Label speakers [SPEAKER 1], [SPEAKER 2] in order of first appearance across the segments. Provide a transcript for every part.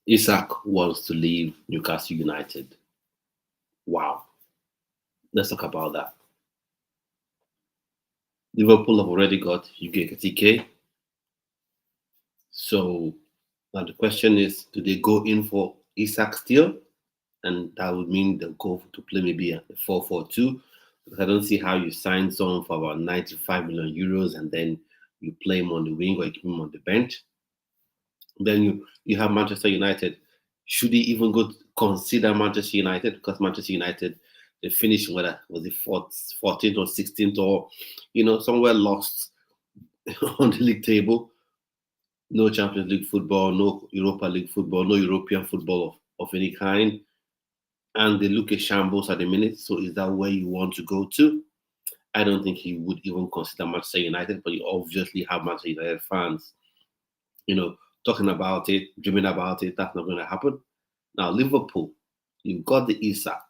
[SPEAKER 1] Isak wants to leave Newcastle United. Wow. Let's talk about that. Liverpool have already got UKTK. So now the question is, do they go in for Isak still? And that would mean they'll go to play maybe a 4-4-2. Because I don't see how you sign someone for about 95 million euros and then you play him on the wing or you keep him on the bench. Then you have Manchester United. Should he even go to consider Manchester United? Because Manchester United, they finished whether was it 14th or 16th or somewhere lost on the league table. No Champions League football, no Europa League football, no European football of any kind. And they look at shambles at the minute. So is that where you want to go to? I don't think he would even consider Manchester United, but you obviously have Manchester United fans, you know, talking about it, dreaming about it. That's not going to happen. Now, Liverpool, you've got the Isak.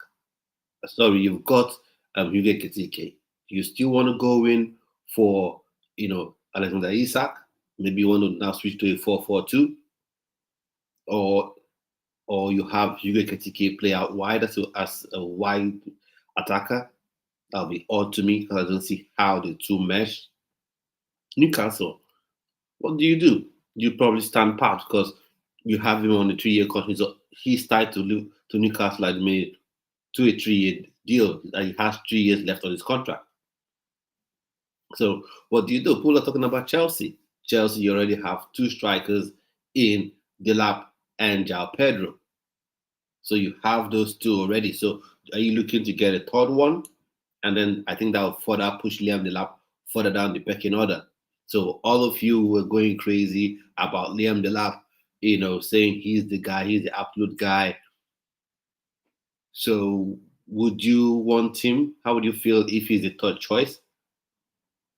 [SPEAKER 1] Sorry, you've got Hugo Ketike. You still want to go in for, Alexander Isak? Maybe you want to now switch to a 4-4-2, or you have Hugo Ketike play out wide as a wide attacker. That'll be odd to me because I don't see how the two mesh. Newcastle, what do? You probably stand pat because you have him on a 3-year contract. So he's tied to Newcastle like made to a 3-year deal. He has 3 years left on his contract. So what do? People are talking about Chelsea. Chelsea, you already have two strikers in Delap and João Pedro. So you have those two already. So are you looking to get a third one? And then I think that will further push Liam Delap further down the pecking order. So all of you were going crazy about Liam Delap, saying he's the guy, he's the absolute guy. So would you want him? How would you feel if he's the third choice?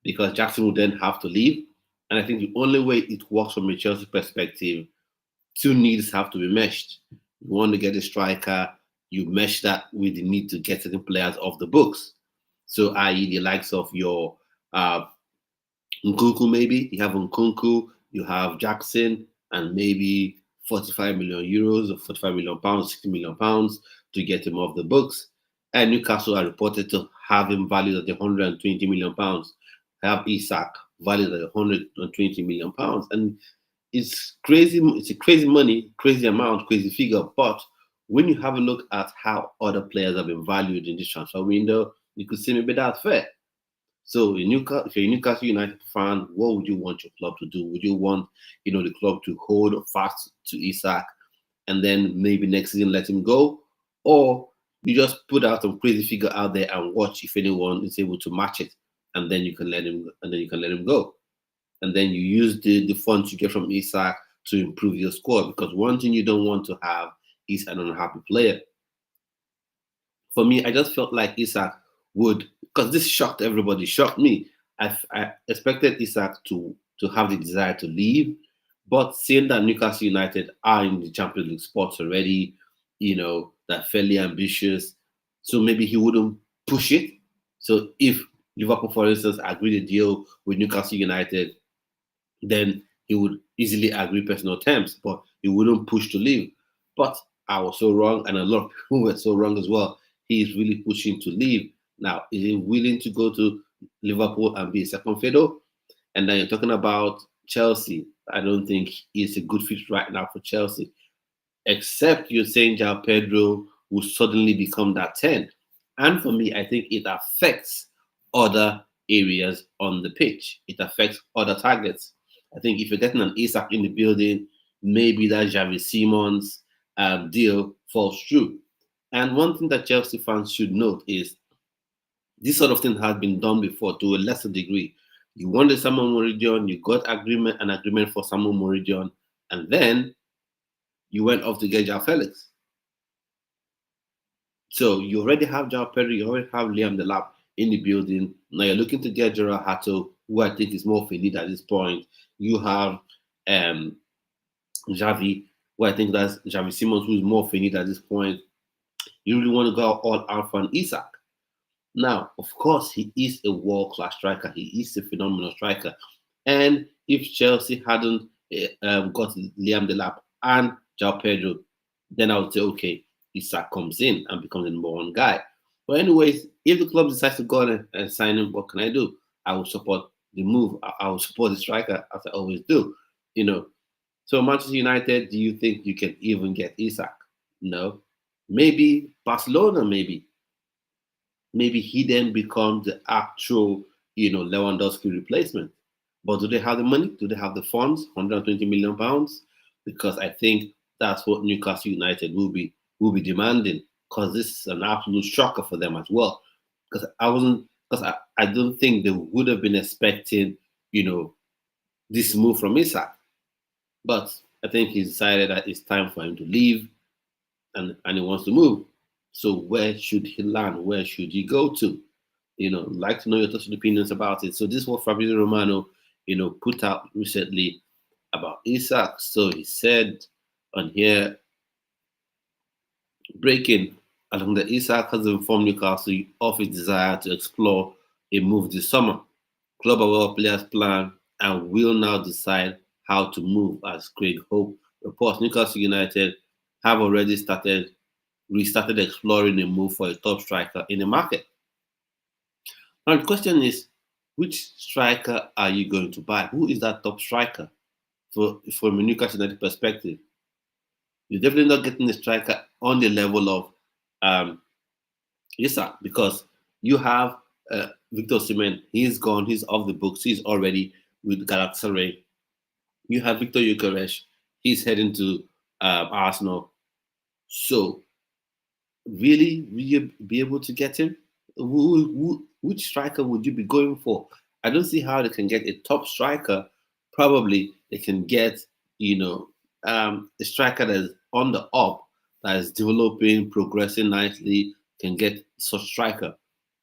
[SPEAKER 1] Because Jackson would then have to leave. And I think the only way it works from a Chelsea perspective, two needs have to be meshed. You want to get a striker, you mesh that with the need to get certain players off the books. So, i.e., the likes of your Nkunku, maybe. You have Nkunku, you have Jackson, and maybe 45 million euros or 45 million pounds, 60 million pounds to get him off the books. And Newcastle are reported to have him valued at 120 million pounds. Have Isak valued at 120 million pounds. And it's crazy. It's a crazy money, crazy amount, crazy figure. But when you have a look at how other players have been valued in this transfer window, you could say maybe that's fair. So if you're a Newcastle United fan, what would you want your club to do? Would you want, the club to hold fast to Isak and then maybe next season let him go? Or you just put out some crazy figure out there and watch if anyone is able to match it, and then you can let him go. And then you use the funds you get from Isak to improve your score, because one thing you don't want to have is an unhappy player. For me, I just felt like Isak would, because this shocked everybody, shocked me. I expected Isak to have the desire to leave, but seeing that Newcastle United are in the Champions League spots already, they're fairly ambitious, so maybe he wouldn't push it. So if Liverpool, for instance, agreed a deal with Newcastle United, then he would easily agree personal terms, but he wouldn't push to leave. But I was so wrong, and a lot of people were so wrong as well. He is really pushing to leave. Now, is he willing to go to Liverpool and be a second fiddle? And then you're talking about Chelsea. I don't think he's a good fit right now for Chelsea, except you're saying João Pedro will suddenly become that 10. And for me, I think it affects other areas on the pitch. It affects other targets. I think if you're getting an Isak in the building, maybe that Xavi Simons deal falls through. And one thing that Chelsea fans should note is this sort of thing has been done before to a lesser degree. You wanted Samuel Moridion, you got an agreement for Samuel Moridion, and then you went off to get João Felix. So you already have João Pedro, you already have Liam Delap in the building. Now you're looking to get Gerard Hato, who I think is more of a lead at this point. You have Xavi, who I think that's Xavi Simons, who is more of a lead at this point. You really want to go all out for an Isak. Now, of course, he is a world-class striker. He is a phenomenal striker. And if Chelsea hadn't, got Liam Delap and João Pedro, then I would say, okay, Isak comes in and becomes the number one guy. But anyways, if the club decides to go on and sign him, what can I do? I will support the move. I will support the striker as I always do. You know. So Manchester United, do you think you can even get Isak? No. Maybe Barcelona, maybe he then becomes the actual, Lewandowski replacement. But do they have the money? Do they have the funds? 120 million pounds? Because I think that's what Newcastle United will be demanding. Because this is an absolute shocker for them as well. Because I don't think they would have been expecting, this move from Isak. But I think he decided that it's time for him to leave, and he wants to move. So where should he land? Where should he go to? Like to know your thoughts and opinions about it. So this is what Fabrizio Romano, put out recently about Isak. So he said on here, breaking, Alexander Isak has informed Newcastle of his desire to explore a move this summer. Club aware of players' plan and will now decide how to move, as Craig Hope reports. Newcastle United have already restarted exploring a move for a top striker in the market. Now the question is, which striker are you going to buy? Who is that top striker from a Newcastle United perspective? You're definitely not getting a striker on the level of Isak, because you have Victor Osimhen. He's gone. He's off the books. He's already with Galatasaray. You have Victor Gyökeres. He's heading to Arsenal. So, really, will you be able to get him? Which striker would you be going for? I don't see how they can get a top striker. Probably they can get, a striker that is on the up, that is developing, progressing nicely, can get such striker.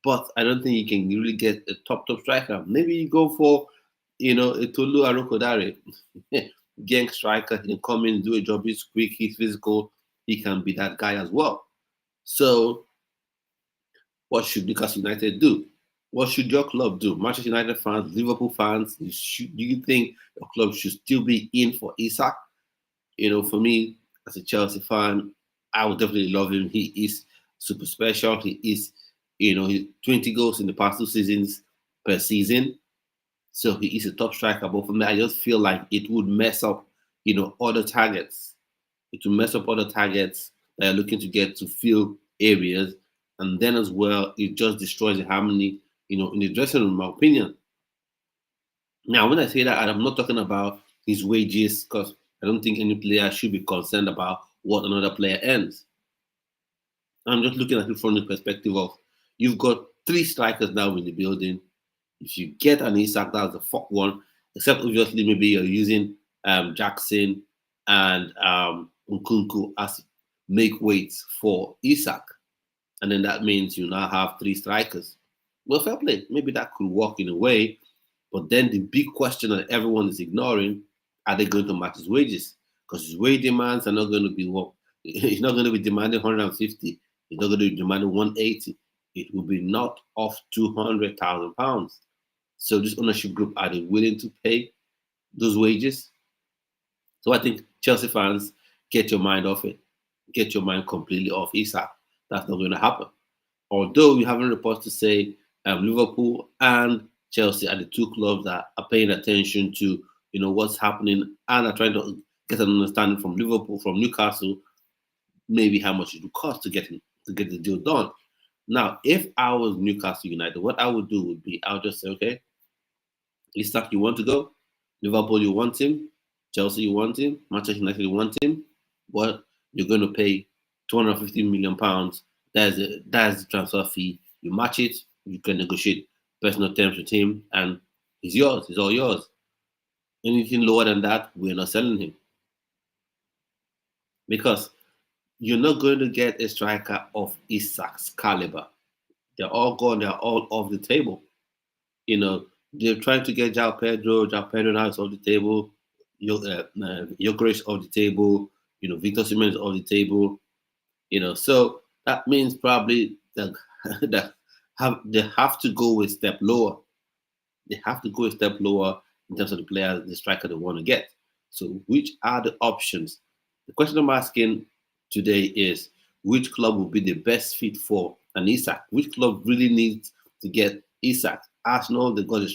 [SPEAKER 1] But I don't think you can really get a top striker. Maybe you go for, a Tolu Arokodare, gang striker. He can come in, do a job. He's quick, he's physical. He can be that guy as well. So, what should Newcastle United do? What should your club do? Manchester United fans, Liverpool fans, do you think your club should still be in for Isak? For me, as a Chelsea fan, I would definitely love him. He is super special. He is, 20 goals in the past 2 seasons per season. So he is a top striker. But for me, I just feel like it would mess up, other targets. It will mess up other targets that are looking to get to fill areas. And then as well, it just destroys the harmony, in the dressing room, in my opinion. Now, when I say that, I'm not talking about his wages, because I don't think any player should be concerned about what another player earns. I'm just looking at it from the perspective of, you've got 3 strikers now in the building. If you get an Isak, that's the 4th one. Except obviously maybe you're using Jackson and Nkunku as make weights for Isak. And then that means you now have 3 strikers. Well, fair play. Maybe that could work in a way. But then the big question that everyone is ignoring, are they going to match his wages? Because his wage demands are not going to be what? He's not going to be demanding 150. He's not going to be demanding 180. It will be not off £200,000. So this ownership group, are they willing to pay those wages? So I think Chelsea fans, get your mind off it. Get your mind completely off Isak. That's not going to happen. Although we have reports to say Liverpool and Chelsea are the 2 clubs that are paying attention to, what's happening, and are trying to get an understanding from Liverpool, from Newcastle, maybe how much it would cost to get the deal done. Now, if I was Newcastle United, what I would do would be, I would just say, okay, Isak, you want to go? Liverpool, you want him? Chelsea, you want him? Manchester United, you want him? Well, you're going to pay £250 million. That's the transfer fee. You match it, you can negotiate personal terms with him, and he's yours. He's all yours. Anything lower than that, we're not selling him. Because you're not going to get a striker of Isak's caliber. They're all gone. They're all off the table. They're trying to get João Pedro. João Pedro now is off the table. Gyökeres off the table. Victor Osimhen is off the table. So that means probably that they have to go a step lower. They have to go a step lower in terms of the striker they want to get. So, which are the options? The question I'm asking today is which club will be the best fit for an Isak? Which club really needs to get Isak? Arsenal, they've got a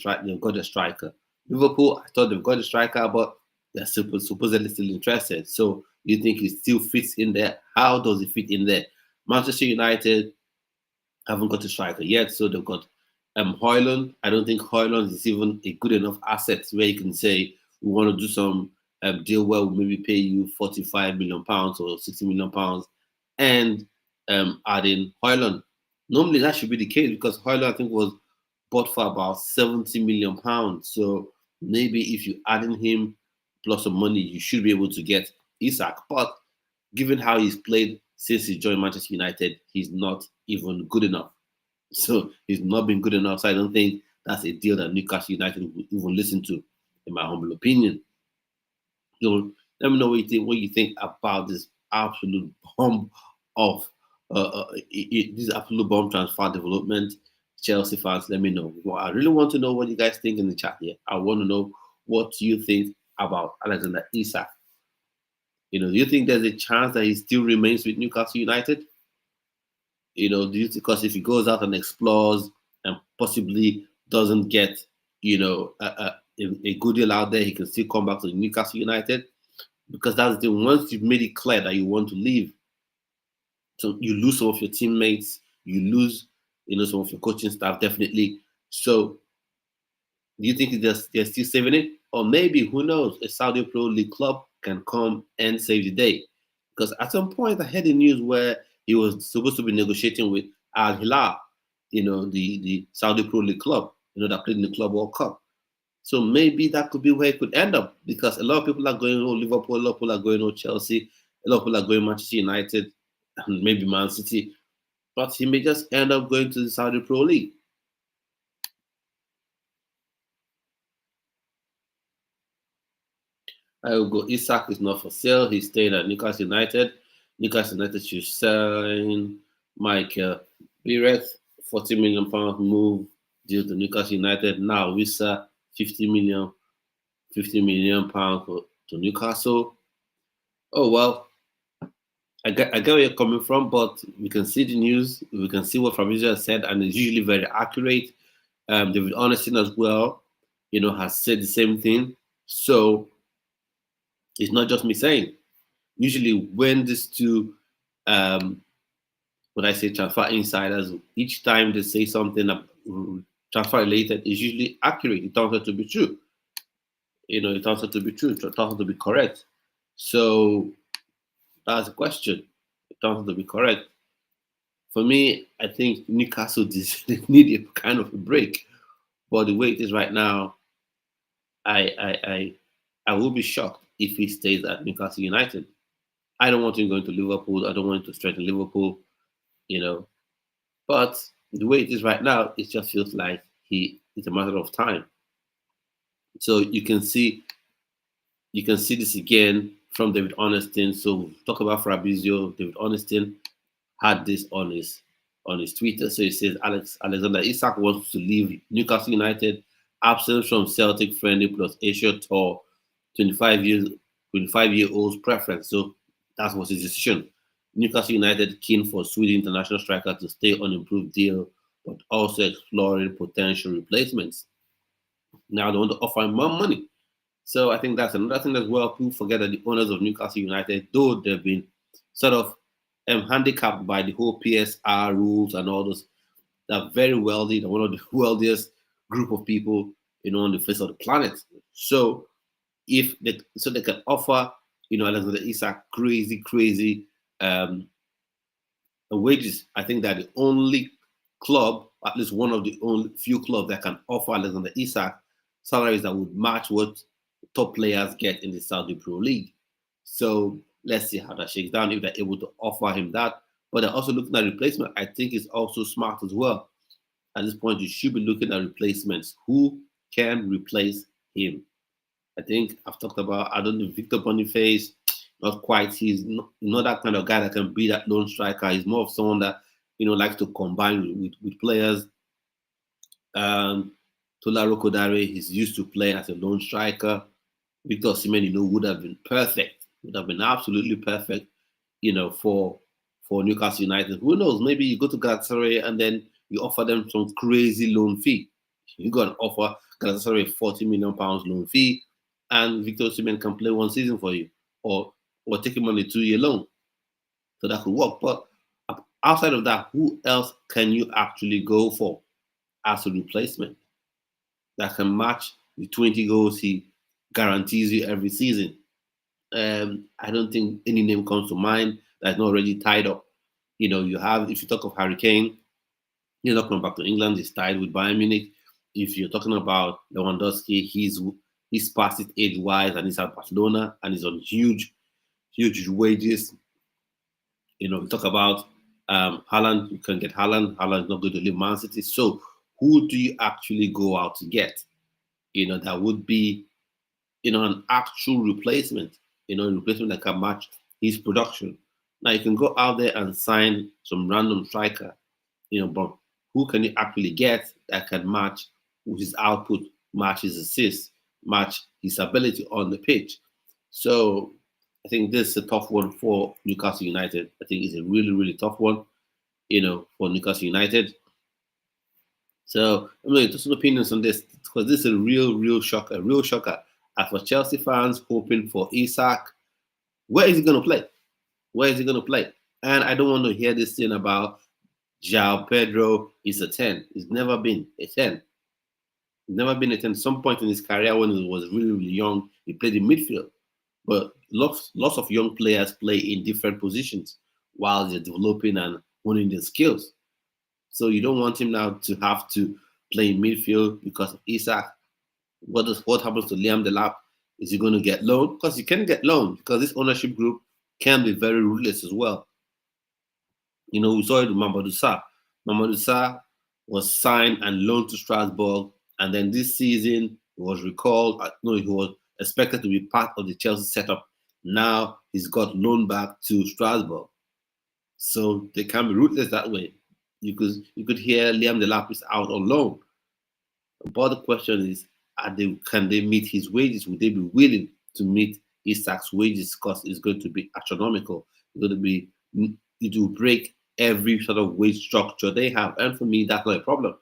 [SPEAKER 1] striker. Liverpool, I thought they've got a striker, but they're supposedly still interested. So you think it still fits in there? How does it fit in there? Manchester United haven't got a striker yet, so they've got Højlund. I don't think Højlund is even a good enough asset where you can say we want to do some deal where we maybe pay you £45 million or £60 million and add in Højlund. Normally that should be the case because Højlund I think was bought for about £70 million. So maybe if you add in him plus some money, you should be able to get Isak. But given how he's played since he joined Manchester United, he's not even good enough. So he's not been good enough. So I don't think that's a deal that Newcastle United will even listen to, in my humble opinion. So let me know what you think about this absolute bomb of this absolute bomb transfer development. Chelsea fans, let me know. Well, I really want to know what you guys think in the chat here. I want to know what you think about Alexander Isak. Do you think there's a chance that he still remains with Newcastle United? Because if he goes out and explores and possibly doesn't get, a good deal out there, he can still come back to Newcastle United. Because that's the thing. Once you've made it clear that you want to leave, so you lose some of your teammates, you lose, some of your coaching staff, definitely. So do you think they're still saving it? Or maybe, who knows, a Saudi Pro League club can come and save the day. Because at some point, I heard the news where he was supposed to be negotiating with Al Hilal, the Saudi Pro League club, that played in the Club World Cup. So maybe that could be where it could end up because a lot of people are going, Liverpool, a lot of people are going, Chelsea, a lot of people are going Manchester United, and maybe Man City. But he may just end up going to the Saudi Pro League. I will go. Isak is not for sale. He's staying at Newcastle United. Newcastle United should sign Michael Bireth, £40 million move due to Newcastle United. Now Wissa, £50 million to Newcastle. Oh well, I get where you're coming from, but we can see the news, we can see what Fabrizio said, and it's usually very accurate. David Ornstein as well, has said the same thing. So it's not just me saying. Usually when these two when I say transfer insiders, each time they say something transfer related, is usually accurate. It turns out to be true. It turns out to be true. It turns out to be correct. So that's the question. It turns out to be correct. For me, I think Newcastle need a kind of a break. But the way it is right now, I will be shocked if he stays at Newcastle United. I don't want him going to Liverpool. I don't want him to strengthen Liverpool, But the way it is right now, it just feels like it's a matter of time. So you can see this again from David Ornstein. So talk about Fabrizio. David Ornstein had this on his Twitter. So he says Alexander Isak wants to leave Newcastle United, absence from Celtic friendly plus Asia tour, 25-year-old's preference. So that was his decision. Newcastle United keen for Swede international striker to stay on improved deal, but also exploring potential replacements. Now they want to offer him more money. So I think that's another thing as well. People forget that the owners of Newcastle United, though they've been sort of handicapped by the whole PSR rules and all those, they're very wealthy. They're one of the wealthiest group of people, on the face of the planet. So if they can offer, Alexander Isak crazy wages, I think that the only club, at least one of the only few clubs that can offer Alexander Isak salaries that would match what top players get in the Saudi Pro League. So let's see how that shakes down if they're able to offer him that. But they're also looking at replacement. I think it's also smart as well. At this point, you should be looking at replacements. Who can replace him? I think I've talked about, I don't know, Victor Boniface, not quite. He's not that kind of guy that can be that lone striker. He's more of someone that, likes to combine with players. Tola Rokodare, he's used to playing as a lone striker. Victor Osimhen, would have been perfect, would have been absolutely perfect, for Newcastle United. Who knows? Maybe you go to Galatasaray and then you offer them some crazy loan fee. You go and offer Galatasaray £40 million loan fee, and Victor Osimhen can play one season for you, or take him on a 2-year loan. So that could work. But outside of that, who else can you actually go for as a replacement that can match the 20 goals he guarantees you every season? I don't think any name comes to mind that's not already tied up. You have, if you talk of Harry Kane, he's not coming back to England. He's tied with Bayern Munich. If you're talking about Lewandowski, he's past it age-wise, and he's at Barcelona, and he's on huge wages. We talk about Haaland. You can get Haaland. Haaland's not going to leave Man City. So who do you actually go out to get? That would be, an actual replacement. A replacement that can match his production. Now you can go out there and sign some random striker, but who can you actually get that can match his output, match his assists, match his ability on the pitch? So I think this is a tough one for Newcastle United. I think it's a really, really tough one, for Newcastle United. So I'm going to some opinions on this, because this is a real shocker. As for Chelsea fans hoping for Isak, where is he going to play? And I don't want to hear this thing about João Pedro is a 10. He's never been a 10. He's never been a 10. Some point in his career when he was really, really young, he played in midfield. But lots of young players play in different positions while they're developing and honing their skills. So you don't want him now to have to play in midfield because of Isak. What happens to Liam Delap? Is he going to get loaned? Because he can get loaned, because this ownership group can be very ruthless as well. We saw it with Mamadou Sarr. Mamadou Sarr was signed and loaned to Strasbourg, and then this season he was recalled. He was expected to be part of the Chelsea setup. Now he's got loaned back to Strasbourg. So they can be ruthless that way. You could hear Liam Delap is out on loan. But the question is, can they meet his wages? Would they be willing to meet Isak's wages? Because it's going to be astronomical. It will break every sort of wage structure they have. And for me, that's not a problem.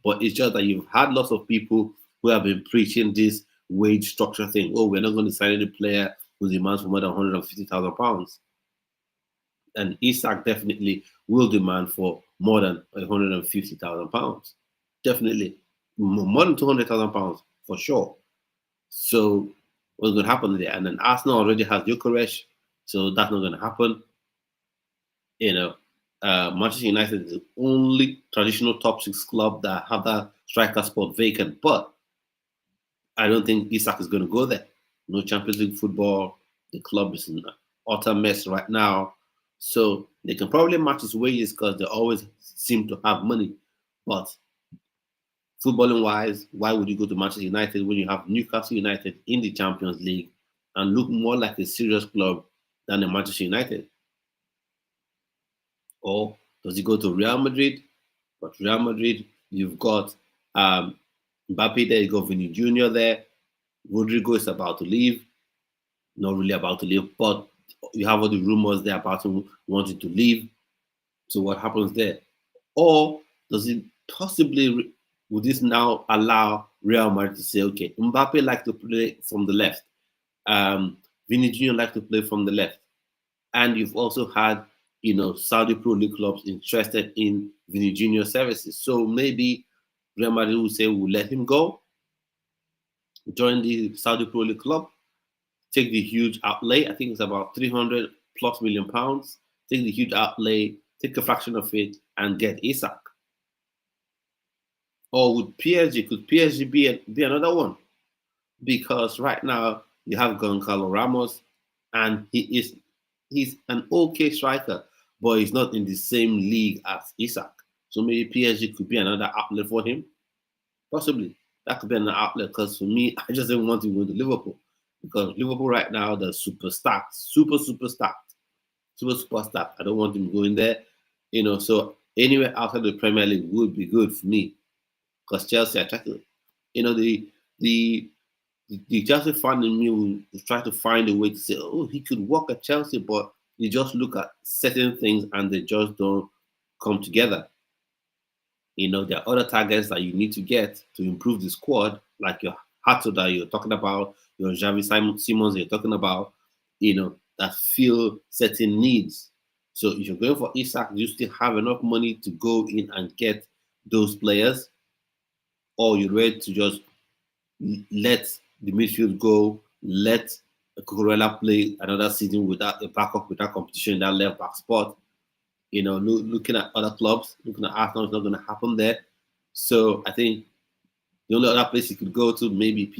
[SPEAKER 1] But it's just that you've had lots of people who have been preaching this wage structure thing. Oh, we're not going to sign any player who demands for more than £150,000. And Isak definitely will demand for more than £150,000. Definitely. More than £200,000 for sure. So what's going to happen there? And then Arsenal already has Gyökeres, so that's not going to happen. Manchester United is the only traditional top 6 club that have that striker spot vacant. But I don't think Isak is going to go there. No Champions League football. The club is in an utter mess right now. So they can probably match his wages because they always seem to have money. But footballing wise, why would you go to Manchester United when you have Newcastle United in the Champions League and look more like a serious club than the Manchester United? Or does he go to Real Madrid? But Real Madrid, you've got Mbappe there, you got Vinny Jr. there. Rodrigo is about to leave. Not really about to leave, but you have all the rumors there about him wanting to leave. So what happens there? Or does it possibly, would this now allow Real Madrid to say, okay, Mbappe likes to play from the left. Vinny Jr. likes to play from the left. And you've also had, Saudi Pro League clubs interested in Vinny Jr. services. So maybe Real Madrid will say, we'll let him go, join the Saudi Pro League club, take the huge outlay. I think it's about 300 plus million pounds. Take the huge outlay, take a fraction of it, and get Isak. Or could PSG be another one? Because right now you have Goncalo Ramos, and he's an okay striker, but he's not in the same league as Isak. So maybe PSG could be another outlet for him. Possibly. That could be an outlet, because for me, I just don't want to go to Liverpool. Because Liverpool right now, they're super stacked. Super stacked. I don't want him going there. So anywhere outside the Premier League would be good for me. Because Chelsea are attractive. The the Chelsea fan in me will try to find a way to say, oh, he could work at Chelsea, but you just look at certain things and they just don't come together. There are other targets that you need to get to improve the squad, like your Hato that you're talking about, your Javi Simons you're talking about, that fill certain needs. So if you're going for Isak, do you still have enough money to go in and get those players? Or you're ready to just let the midfield go, let Cucurella play another season without a backup, without competition in that left back spot? Looking at other clubs, looking at Arsenal, it's not going to happen there. So I think the only other place he could go to, maybe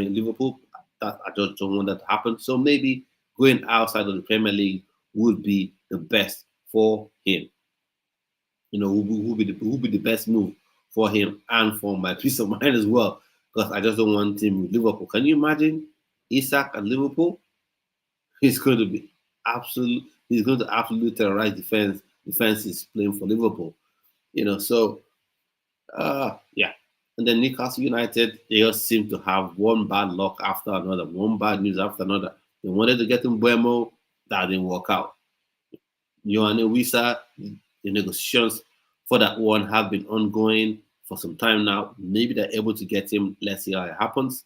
[SPEAKER 1] Liverpool. That I just don't want that to happen. So maybe going outside of the Premier League would be the best for him. Would be the best move for him and for my peace of mind as well. Because I just don't want him with Liverpool. Can you imagine Isak at Liverpool? He's going to be He's going to absolutely terrorize defense. Defense is playing for Liverpool. So yeah. And then Newcastle United, they just seem to have one bad luck after another, one bad news after another. They wanted to get in Buemo, that didn't work out. Yohane Wissa, the negotiations for that one have been ongoing for some time now. Maybe they're able to get him. Let's see how it happens.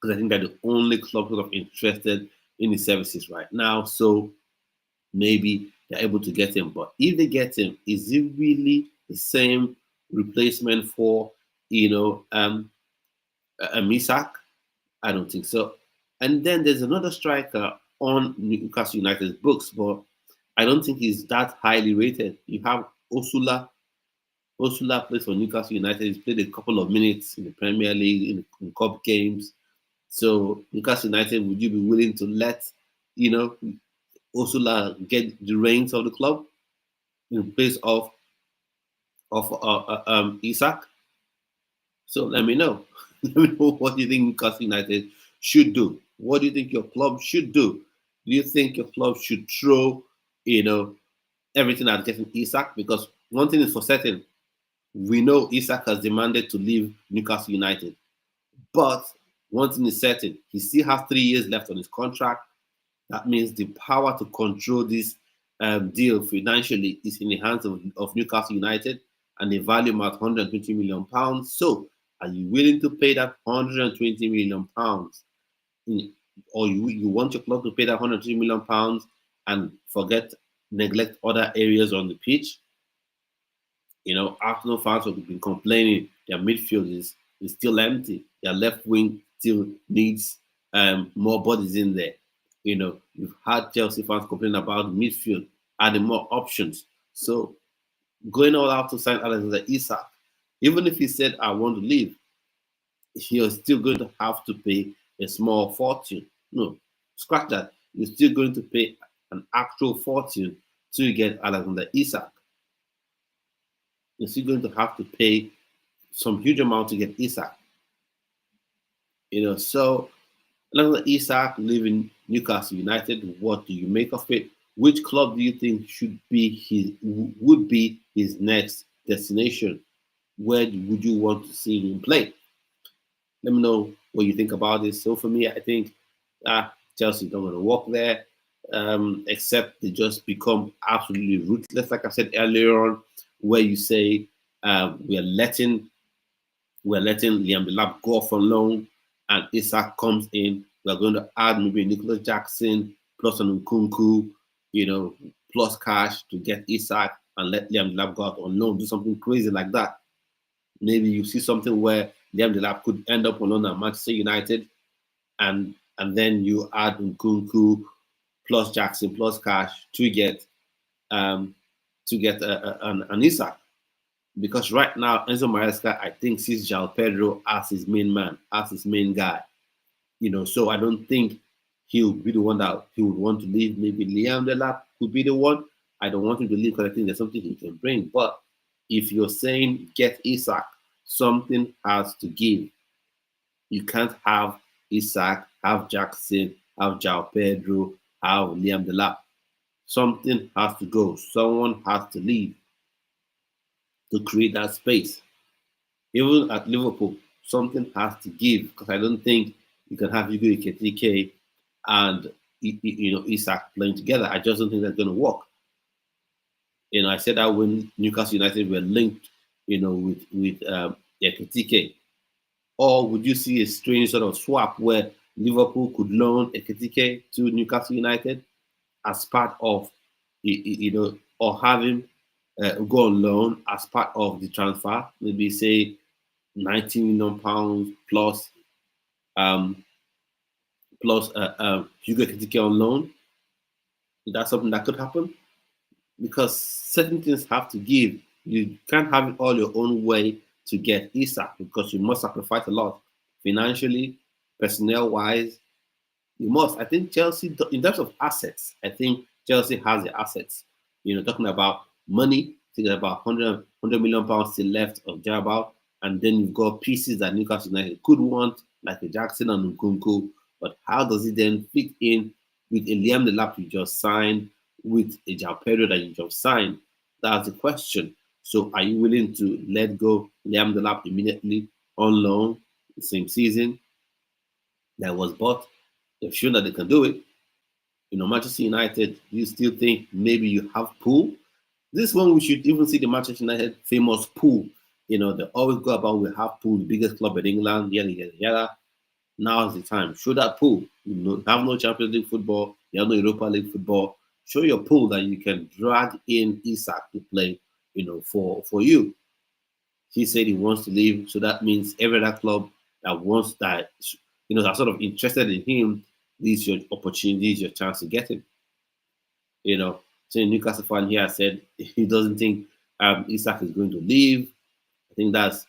[SPEAKER 1] Because I think they're the only club sort of interested in his services right now. So maybe they're able to get him. But if they get him, is it really the same replacement for Isak? I don't think so. And then there's another striker on Newcastle United's books, but I don't think he's that highly rated. You have Osula. Osula plays for Newcastle United. He's played a couple of minutes in the Premier League, in cup games. So Newcastle United, would you be willing to let Osula get the reins of the club in place of Isak? So let me know. Let me know what you think Newcastle United should do. What do you think your club should do? Do you think your club should throw, everything at getting Isak? Because one thing is for certain, we know Isak has demanded to leave Newcastle United. But one thing is certain, he still has 3 years left on his contract. That means the power to control this deal financially is in the hands of Newcastle United, and they value him at £120 million. So are you willing to pay that £120 million? Or you want your club to pay that £120 million and neglect other areas on the pitch? Arsenal fans have been complaining their midfield is still empty. Their left wing still needs more bodies in there. You've had Chelsea fans complaining about the midfield, adding more options. So going all out to sign Alexander Isak, even if he said, I want to leave, you're still going to have to pay a small fortune. No, scratch that. You're still going to pay an actual fortune to get Alexander Isak. You're still going to have to pay some huge amount to get Isak. So Alexander Isak leaving Newcastle United, what do you make of it? Which club do you think would be his next destination? Where would you want to see him play? Let me know what you think about this. So for me, I think Chelsea don't want to work there, except they just become absolutely ruthless. Like I said earlier on, where you say we're letting Liam Delap go off on loan, and Isak comes in. We're going to add maybe Nicholas Jackson plus an Nkunku, plus cash to get Isak and let Liam Delap go out on loan. Do something crazy like that. Maybe you see something where Liam Delap could end up on loan at Manchester United, and then you add Nkunku plus Jackson plus cash to get an Isak. Because right now, Enzo Maresca, I think, sees João Pedro as his main man, as his main guy. So I don't think he'll be the one that he would want to leave. Maybe Liam Delap could be the one. I don't want him to leave because I think there's something he can bring. But if you're saying get Isak, something has to give. You can't have Isak, have Jackson, have João Pedro, have Liam Delap. Something has to go. Someone has to leave to create that space. Even at Liverpool, something has to give, because I don't think you can have Hugo Ekitike and Isak playing together. I just don't think that's going to work. I said that when Newcastle United were linked, with Ekitike. Or would you see a strange sort of swap where Liverpool could loan Ekitike to Newcastle United as part of, or have him go on loan as part of the transfer? Maybe say £90 million plus Hugo Ekitike on loan. Is that something that could happen? Because certain things have to give. You can't have it all your own way to get Isak, because you must sacrifice a lot financially, personnel wise. You must. I think Chelsea, in terms of assets, I think Chelsea has the assets. Talking about money, thinking about £100 million still left of Jabal, and then you've got pieces that Newcastle United could want, like a Jackson and Nkunku. But how does it then fit in with a Liam Delap you just signed, with a João Pedro that you just signed? That's the question. So are you willing to let go Liam Delap immediately on loan the same season that was bought? They've shown that they can do it. Manchester United, you still think maybe you have Pool? This one, we should even see the Manchester United famous Pool. They always go about, we have Pool, the biggest club in England, yada, yada, yada. Now is the time. Show that Pool. Have no Champions League football, you have no Europa League football. Show your Pool that you can drag in Isak to play, for you. He said he wants to leave, so that means every other club that wants that, that's sort of interested in him, this is your opportunity, is your chance to get him. So Newcastle fan here said he doesn't think Isak is going to leave. I think that's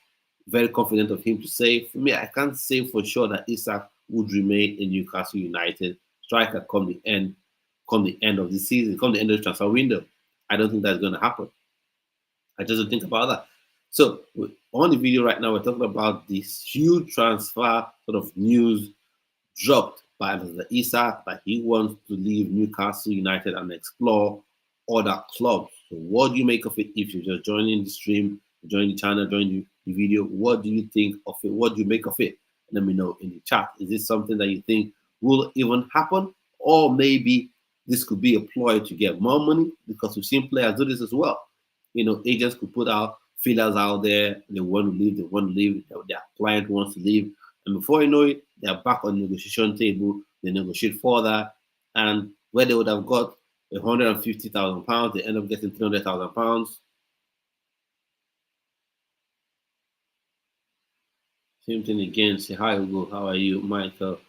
[SPEAKER 1] very confident of him to say. For me, I can't say for sure that Isak would remain in Newcastle United striker come the end of the season, come the end of the transfer window. I don't think that's going to happen. I just don't think about that. So on the video right now, we're talking about this huge transfer sort of news dropped by Alexander Isak that he wants to leave Newcastle United and explore other clubs. So what do you make of it? If you're just joining the stream, join the channel, join the video, what do you think of it? What do you make of it? Let me know in the chat. Is this something that you think will even happen? Or maybe this could be a ploy to get more money? Because we've seen players do this as well. Agents could put out feelers out there. They want to leave, their client wants to leave. And before you know it, they're back on the negotiation table. They negotiate further. And where they would have got £150,000, they end up getting £300,000. Same thing again. Say hi, Hugo. How are you, Michael?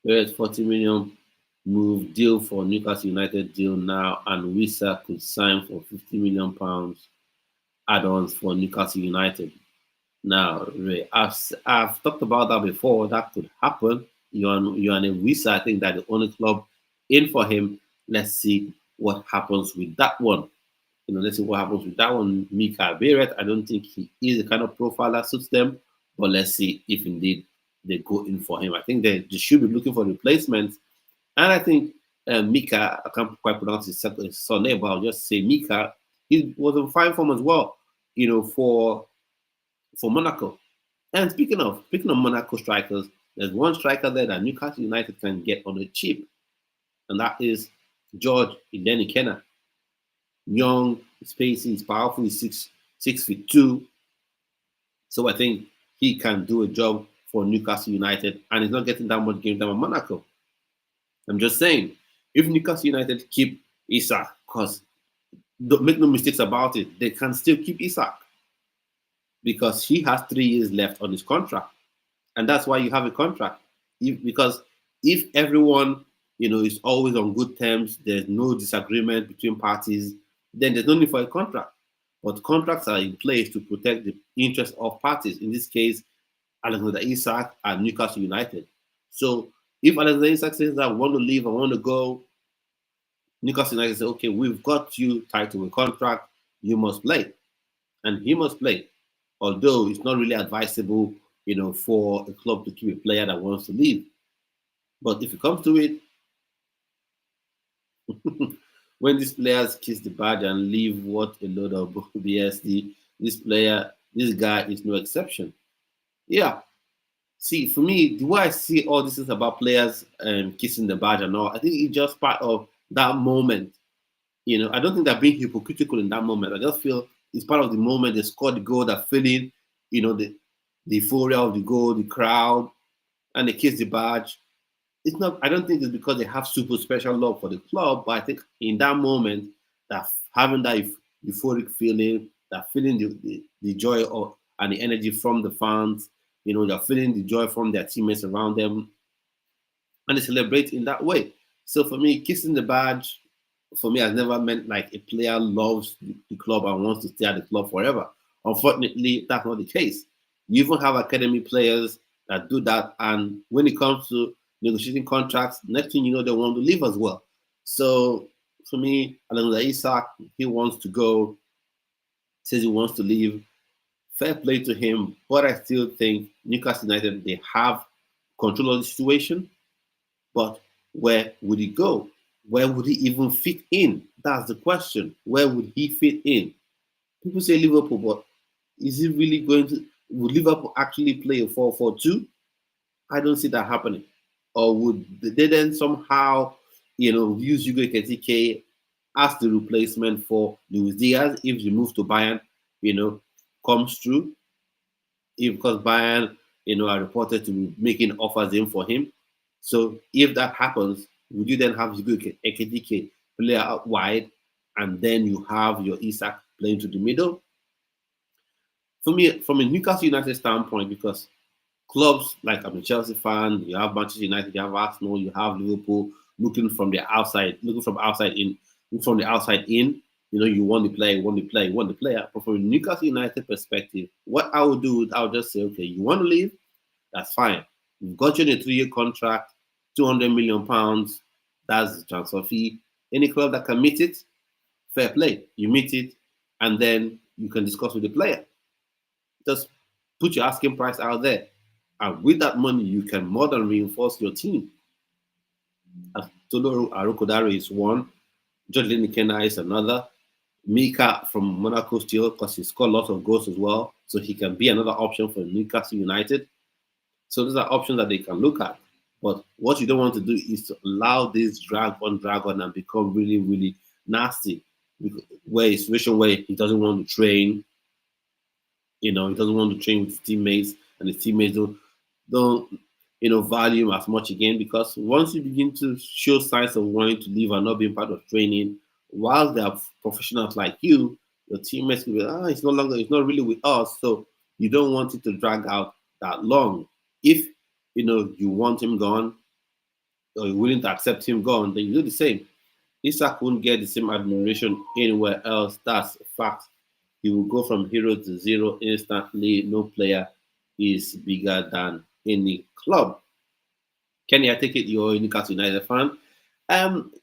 [SPEAKER 1] Where's 40 million move deal for Newcastle United deal now, and Wisa could sign for £50 million add-ons for Newcastle United. Now, Ray, I've talked about that before. That could happen. You're on a Wisa. I think that the only club in for him. Let's see what happens with that one. Let's see what happens with that one. Mika Beret, I don't think he is the kind of profile that suits them. But let's see if indeed they go in for him. I think they should be looking for replacements. And I think Mika, I can't quite pronounce his surname, but I'll just say Mika, he was in fine form as well, for Monaco. And speaking of Monaco strikers, there's one striker there that Newcastle United can get on the cheap, and that is George Idenikeena. Young, spacey, he's powerful, he's 6'2". So I think he can do a job for Newcastle United, and he's not getting that much game time at Monaco. I'm just saying, if Newcastle United keep Isak, because don't make no mistakes about it, they can still keep Isak because he has 3 years left on his contract, and that's why you have a contract. Because if everyone is always on good terms, there's no disagreement between parties, then there's no need for a contract. But contracts are in place to protect the interests of parties. In this case, Alexander Isak and Newcastle United. So if Alexander Isak says that I want to leave, I want to go, Newcastle United says, okay, we've got you tied to a contract, you must play. And he must play. Although it's not really advisable, for a club to keep a player that wants to leave. But if it comes to it, when these players kiss the badge and leave, what a load of BS. This guy is no exception. Yeah. See, for me, the way I see all this is about players kissing the badge and all, I think it's just part of that moment. I don't think they're being hypocritical in that moment. I just feel it's part of the moment. They scored the goal, they're feeling, the euphoria of the goal, the crowd, and they kiss the badge. It's not. I don't think it's because they have super special love for the club, but I think in that moment, that having that euphoric feeling, that feeling the joy of and the energy from the fans, they're feeling the joy from their teammates around them, and they celebrate in that way. So for me, kissing the badge, for me, has never meant like a player loves the club and wants to stay at the club forever. Unfortunately, that's not the case. You even have academy players that do that, and when it comes to negotiating contracts, next thing you know, they want to leave as well. So for me, Alexander Isak, he wants to go, says he wants to leave. Fair play to him, but I still think Newcastle United, they have control of the situation. But where would he go? Where would he even fit in? That's the question. Where would he fit in? People say Liverpool, but is he really going to? Would Liverpool actually play a 4-4-2? I don't see that happening. Or would they then somehow, use Hugo Ekitike as the replacement for Luis Diaz if the move to Bayern, comes through? Because Bayern, are reported to be making offers in for him. So if that happens, would you then have Ekitike play out wide, and then you have your Isak playing to the middle? For me, from a Newcastle United standpoint, because clubs like I'm a Chelsea fan, you have Manchester United, you have Arsenal, you have Liverpool looking from the outside, looking from outside in, from the outside in. You want the player, you want the player, you want the player. But from a Newcastle United perspective, what I would do is I would just say, okay, you want to leave? That's fine. We've got you in a 3-year contract, £200 million. That's the transfer fee. Any club that can meet it, fair play. You meet it, and then you can discuss with the player. Just put your asking price out there. And with that money, you can more than reinforce your team. Tolo Arokodare is one. George Linikena is another. Mika from Monaco still, because he scored lots of goals as well. So he can be another option for Newcastle United. So those are options that they can look at. But what you don't want to do is to allow this drag on and become really, really nasty. Where it's a situation where he doesn't want to train. He doesn't want to train with his teammates, and his teammates don't value him as much again, because once you begin to show signs of wanting to leave and not being part of training, while they are professionals like you, your teammates will be, it's not really with us, so you don't want it to drag out that long. If you want him gone, or you're willing to accept him gone, then you do the same. Isak won't get the same admiration anywhere else. That's a fact. He will go from hero to zero instantly. No player is bigger than any club. Kenny, I take it you're a Newcastle United fan.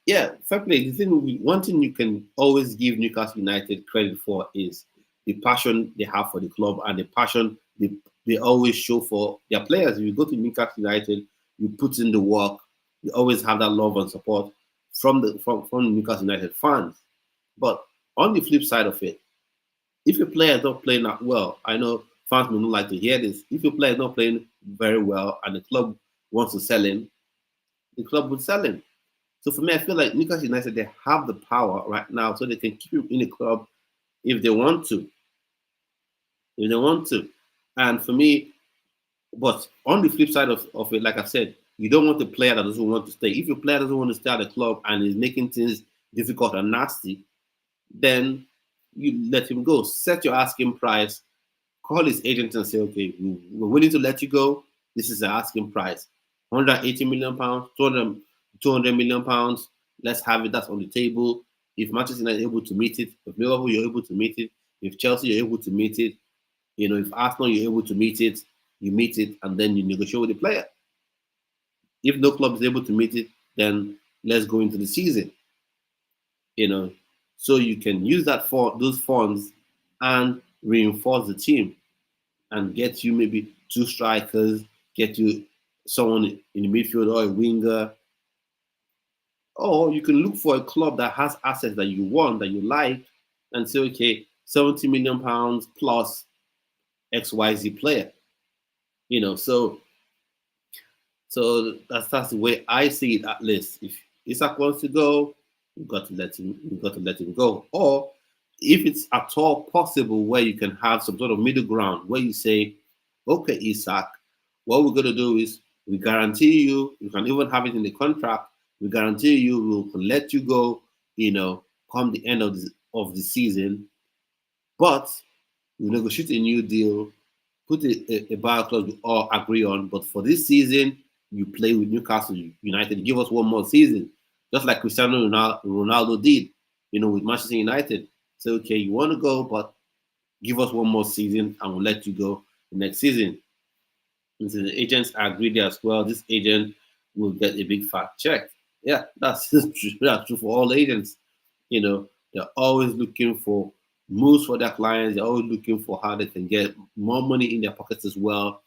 [SPEAKER 1] Yeah, fair play. One thing you can always give Newcastle United credit for is the passion they have for the club and the passion they always show for their players. If you go to Newcastle United, you put in the work. You always have that love and support from the Newcastle United fans. But on the flip side of it, if your player is not playing that well, I know fans may not like to hear this. If your player is not playing very well and the club wants to sell him, the club would sell him. So for me, I feel like Newcastle United, they have the power right now, so they can keep him in the club if they want to. If they want to. And for me, but on the flip side of it, like I said, you don't want a player that doesn't want to stay. If your player doesn't want to stay at the club and is making things difficult and nasty, then you let him go. Set your asking price. Call his agent and say, okay, we're willing to let you go. This is the asking price. £180 million, £200 million. Let's have it. That's on the table. If Manchester United is able to meet it, if Liverpool, you're able to meet it. If Chelsea, you're able to meet it. If Arsenal, you're able to meet it. You meet it, and then you negotiate with the player. If no club is able to meet it, then let's go into the season. So you can use that for those funds and reinforce the team and get you maybe 2 strikers, get you someone in the midfield or a winger. Or you can look for a club that has assets that you want, that you like, and say, okay, £70 million plus XYZ player. So So that's the way I see it. At least, if Isak wants to go, you've got to let him. You've got to let him go. Or if it's at all possible, where you can have some sort of middle ground, where you say, "Okay, Isak, what we're going to do is we guarantee you. You can even have it in the contract. We guarantee you we'll let you go. Come the end of the season, but we negotiate a new deal, put a buyout clause we all agree on. But for this season, you play with Newcastle United. Give us one more season, just like Cristiano Ronaldo did, with Manchester United. Say, okay, you want to go, but give us one more season, and we'll let you go the next season. And so the agents are greedy as well. This agent will get a big fat check. Yeah, that's true. That's true for all agents. They're always looking for moves for their clients. They're always looking for how they can get more money in their pockets as well.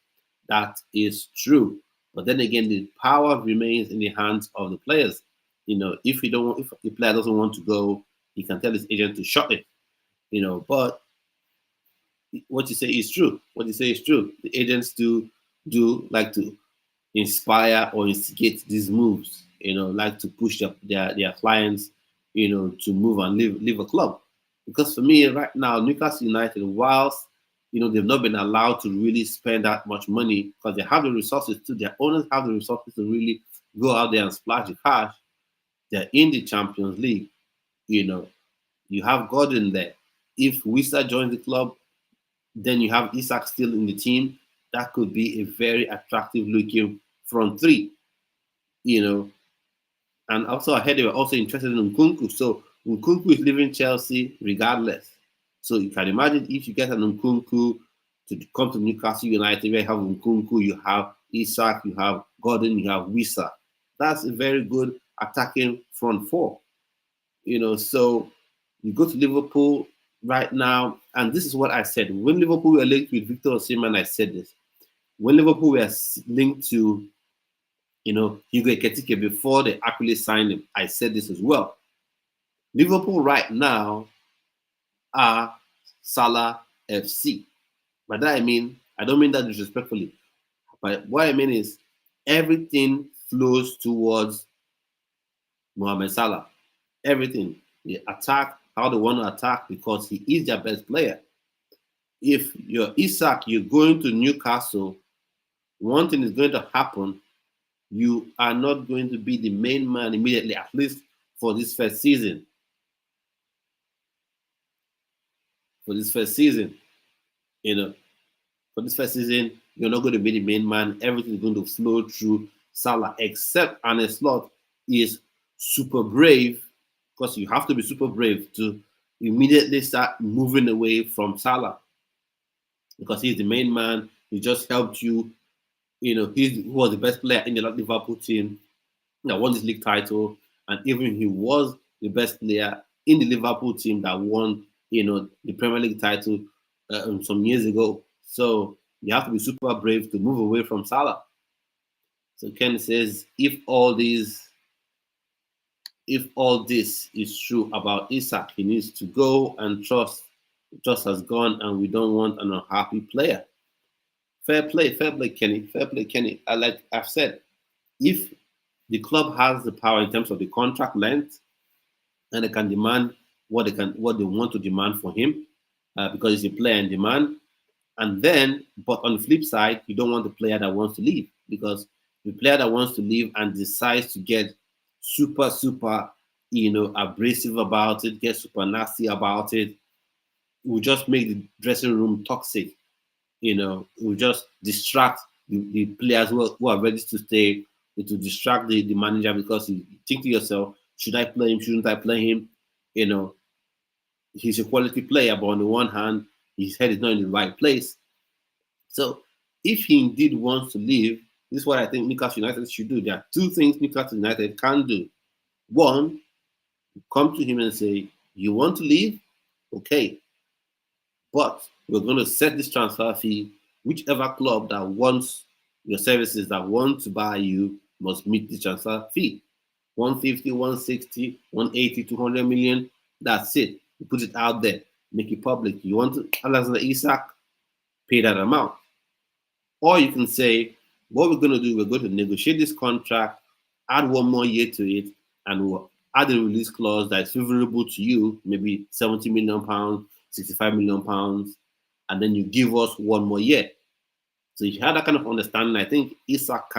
[SPEAKER 1] That is true. But then again, the power remains in the hands of the players. If the player doesn't want to go, he can tell his agent to shut it. But what you say is true. What you say is true. The agents do like to inspire or instigate these moves. Like to push their clients, to move and leave a club. Because for me, right now, Newcastle United, whilst they've not been allowed to really spend that much money because they have the resources to, their owners have the resources to really go out there and splash the cash. They're in the Champions League. You have Gordon there. If Wissa joins the club, then you have Isak still in the team. That could be a very attractive looking front three. And also I heard they were also interested in Nkunku. So Nkunku is leaving Chelsea regardless. So you can imagine if you get an Nkunku to come to Newcastle United, where you have Nkunku, you have Isak, you have Gordon, you have Wissa. That's a very good attacking front four. So you go to Liverpool right now, and this is what I said. When Liverpool were linked with Victor Osimhen, I said this. When Liverpool were linked to Hugo Ekitike before they actually signed him, I said this as well. Liverpool right now are Salah FC. By that I don't mean that disrespectfully. But what I mean is everything flows towards Mohamed Salah. Everything. The attack, how they want to attack, because he is their best player. If you're Isak, you're going to Newcastle, one thing is going to happen. You are not going to be the main man immediately, at least for this first season. For this first season, you're not going to be the main man. Everything is going to flow through Salah, except Arne Slot is super brave, because you have to be super brave to immediately start moving away from Salah, because he's the main man. He just helped you. He was the best player in the Liverpool team that won this league title, and even he was the best player in the Liverpool team that won, the Premier League title some years ago. So you have to be super brave to move away from Salah. So Ken says, if all this is true about Isak, he needs to go, and trust has gone, and we don't want an unhappy player. Fair play, Kenny. Like I've said, if the club has the power in terms of the contract length, and they can demand what they want to demand for him, because he's a player in demand. And then, but on the flip side, you don't want the player that wants to leave, because the player that wants to leave and decides to get super, abrasive about it, get super nasty about it, will just make the dressing room toxic. It will just distract the players who are ready to stay. It will distract the manager, because you think to yourself, should I play him? Shouldn't I play him? He's a quality player, but on the one hand, his head is not in the right place. So if he indeed wants to leave, this is what I think Newcastle United should do. There are two things Newcastle United can do. One, come to him and say, you want to leave? Okay. But we're going to set this transfer fee. Whichever club that wants your services, that want to buy you, must meet the transfer fee. 150, 160, 180, 200 million. That's it. You put it out there. Make it public. You want to Alexander Isak? Pay that amount. Or you can say, what we're going to do, we're going to negotiate this contract, add one more year to it, and we'll add a release clause that is favorable to you, maybe 70 million pounds, 65 million pounds, and then you give us one more year. So if you have that kind of understanding, I think Isak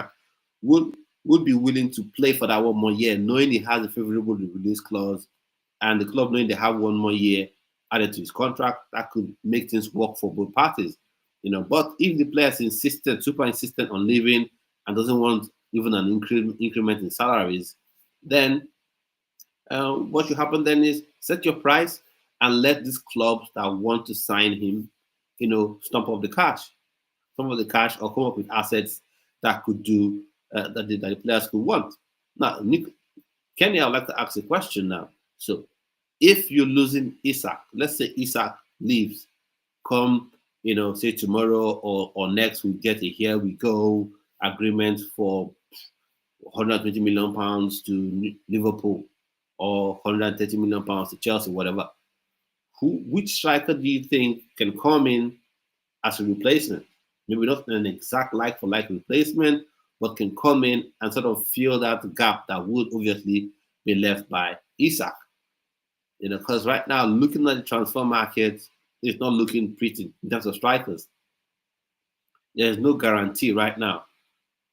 [SPEAKER 1] would be willing to play for that one more year, knowing he has a favorable release clause, and the club knowing they have one more year added to his contract. That could make things work for both parties. But if the player is super insistent on leaving and doesn't want even an increment in salaries, then what should happen then is set your price and let these clubs that want to sign him, stump up the cash, or come up with assets that could do that the players could want. Now, Kenny, I'd like to ask a question now. So, if you're losing Isak, let's say Isak leaves, come, say tomorrow or next, we get a here we go agreement for 120 million pounds to Liverpool or 130 million pounds to Chelsea, whatever. Which striker do you think can come in as a replacement? Maybe not an exact like-for-like replacement, but can come in and sort of fill that gap that would obviously be left by Isak. Because right now, looking at the transfer market, it's not looking pretty in terms of strikers. There's no guarantee right now.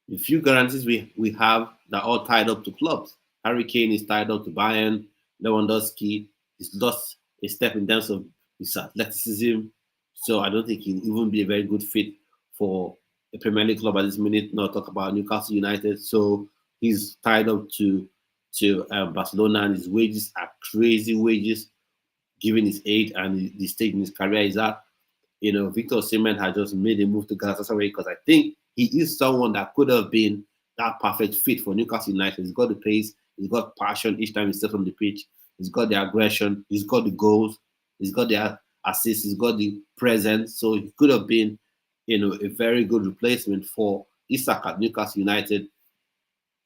[SPEAKER 1] The few guarantees we have, they're all tied up to clubs. Harry Kane is tied up to Bayern. Lewandowski is lost a step in terms of his athleticism. So I don't think he'll even be a very good fit for a Premier League club at this minute. Not talk about Newcastle United. So he's tied up to Barcelona, and his wages are crazy wages, given his age and the stage in his career is at. Victor Osimhen has just made a move to Galatasaray because I think he is someone that could have been that perfect fit for Newcastle United. He's got the pace, he's got passion each time he steps on the pitch, he's got the aggression, he's got the goals, he's got the assists, he's got the presence. So he could have been, a very good replacement for Isak at Newcastle United.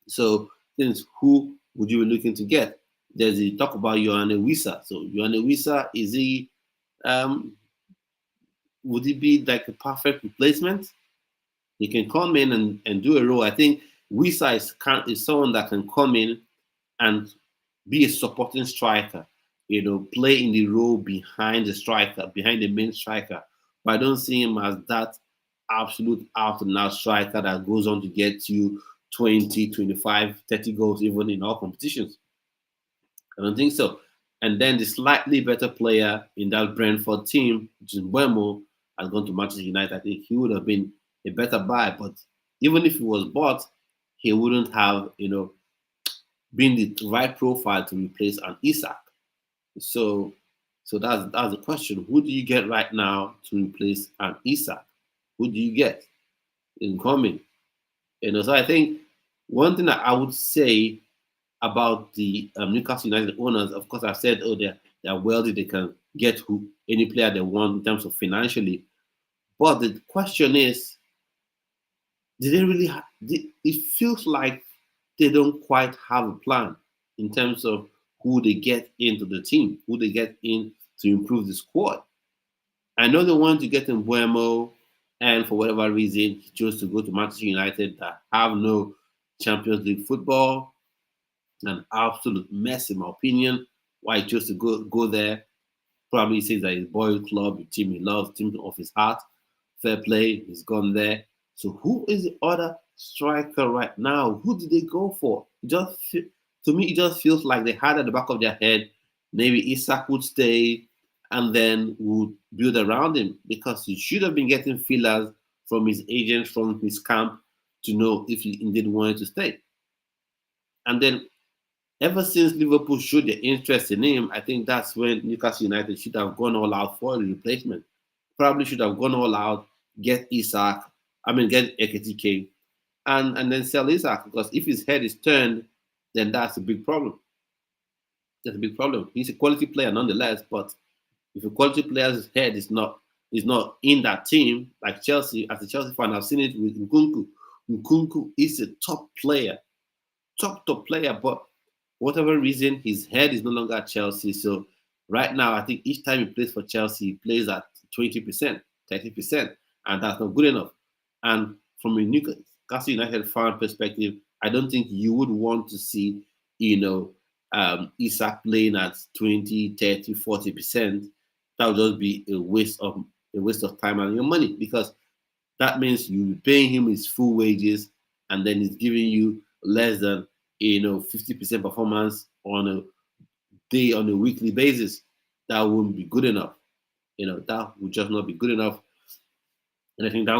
[SPEAKER 1] So, since who would you be looking to get? There's a talk about Yoane Wissa. So Yoane Wissa, is he would he be like a perfect replacement? He can come in and do a role. I think Wissa is someone that can come in and be a supporting striker, play in the role behind the striker, behind the main striker. But I don't see him as that absolute out-and-out striker that goes on to get you 20, 25, 30 goals even in all competitions. I don't think so. And then the slightly better player in that Brentford team, which is Mbeumo, has gone to Manchester United. I think he would have been a better buy. But even if he was bought, he wouldn't have, been the right profile to replace an Isak. So that's the question. Who do you get right now to replace an Isak? Who do you get incoming? So I think one thing that I would say about the Newcastle United owners, of course, I've said, they're wealthy, they can get any player they want in terms of financially. But the question is, do they really it feels like they don't quite have a plan in terms of who they get into the team, who they get in to improve the squad. I know they want to get in Mbeumo, and for whatever reason, he chose to go to Manchester United that have no Champions League football. An absolute mess, in my opinion, why he chose to go there. Probably he says that his boy club, the team he loves, team of his heart. Fair play, he's gone there. So who is the other striker right now? Who did they go for? To me, it just feels like they had at the back of their head, maybe Isak would stay and then would build around him, because he should have been getting feelers from his agent, from his camp, to know if he indeed wanted to stay. And then ever since Liverpool showed their interest in him, I think that's when Newcastle United should have gone all out for a replacement. Probably should have gone all out, get Ekitike, and then sell Isak, because if his head is turned, then that's a big problem. That's a big problem. He's a quality player nonetheless, but if a quality player's head is not in that team, like Chelsea, as a Chelsea fan, I've seen it with Nkunku. Nkunku is a top player, top player, but for whatever reason, his head is no longer at Chelsea. So right now, I think each time he plays for Chelsea, he plays at 20%, 30%, and that's not good enough. And from a Newcastle United fan perspective, I don't think you would want to see, Isak playing at 20, 30, 40%. That would just be a waste of time and your money, because that means you're paying him his full wages, and then he's giving you less than 50% performance on a weekly basis. That wouldn't be good enough. That would just not be good enough. And I think it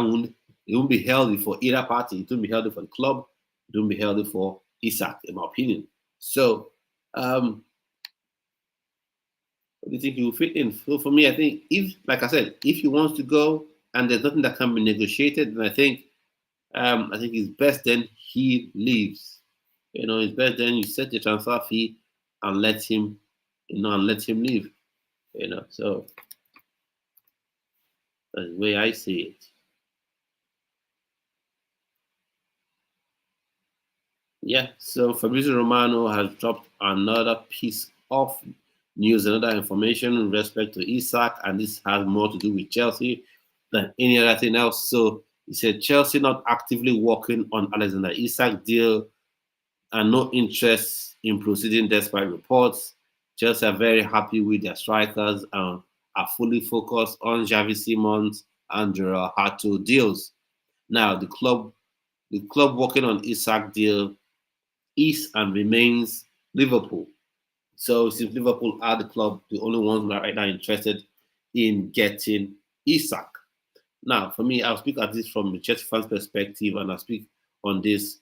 [SPEAKER 1] won't be healthy for either party. It won't be healthy for the club. It won't be healthy for Isak, in my opinion. So, what do you think he will fit in? So for me, I think, if, like I said, if he wants to go and there's nothing that can be negotiated, then I think it's best then he leaves. It's best then you set the transfer fee and let him, leave. So that's the way I see it. Yeah, so Fabrizio Romano has dropped another piece of news, another information in respect to Isak, and this has more to do with Chelsea than any other thing else. So he said Chelsea not actively working on Alexander Isak deal and no interest in proceeding despite reports. Chelsea are very happy with their strikers and are fully focused on Xavi Simons and Gerard Hato deals. Now the club working on Isak deal is and remains Liverpool. So since Liverpool are the only ones who are right now interested in getting Isak. Now, for me, I'll speak at this from the Chelsea fans' perspective, and I'll speak on this,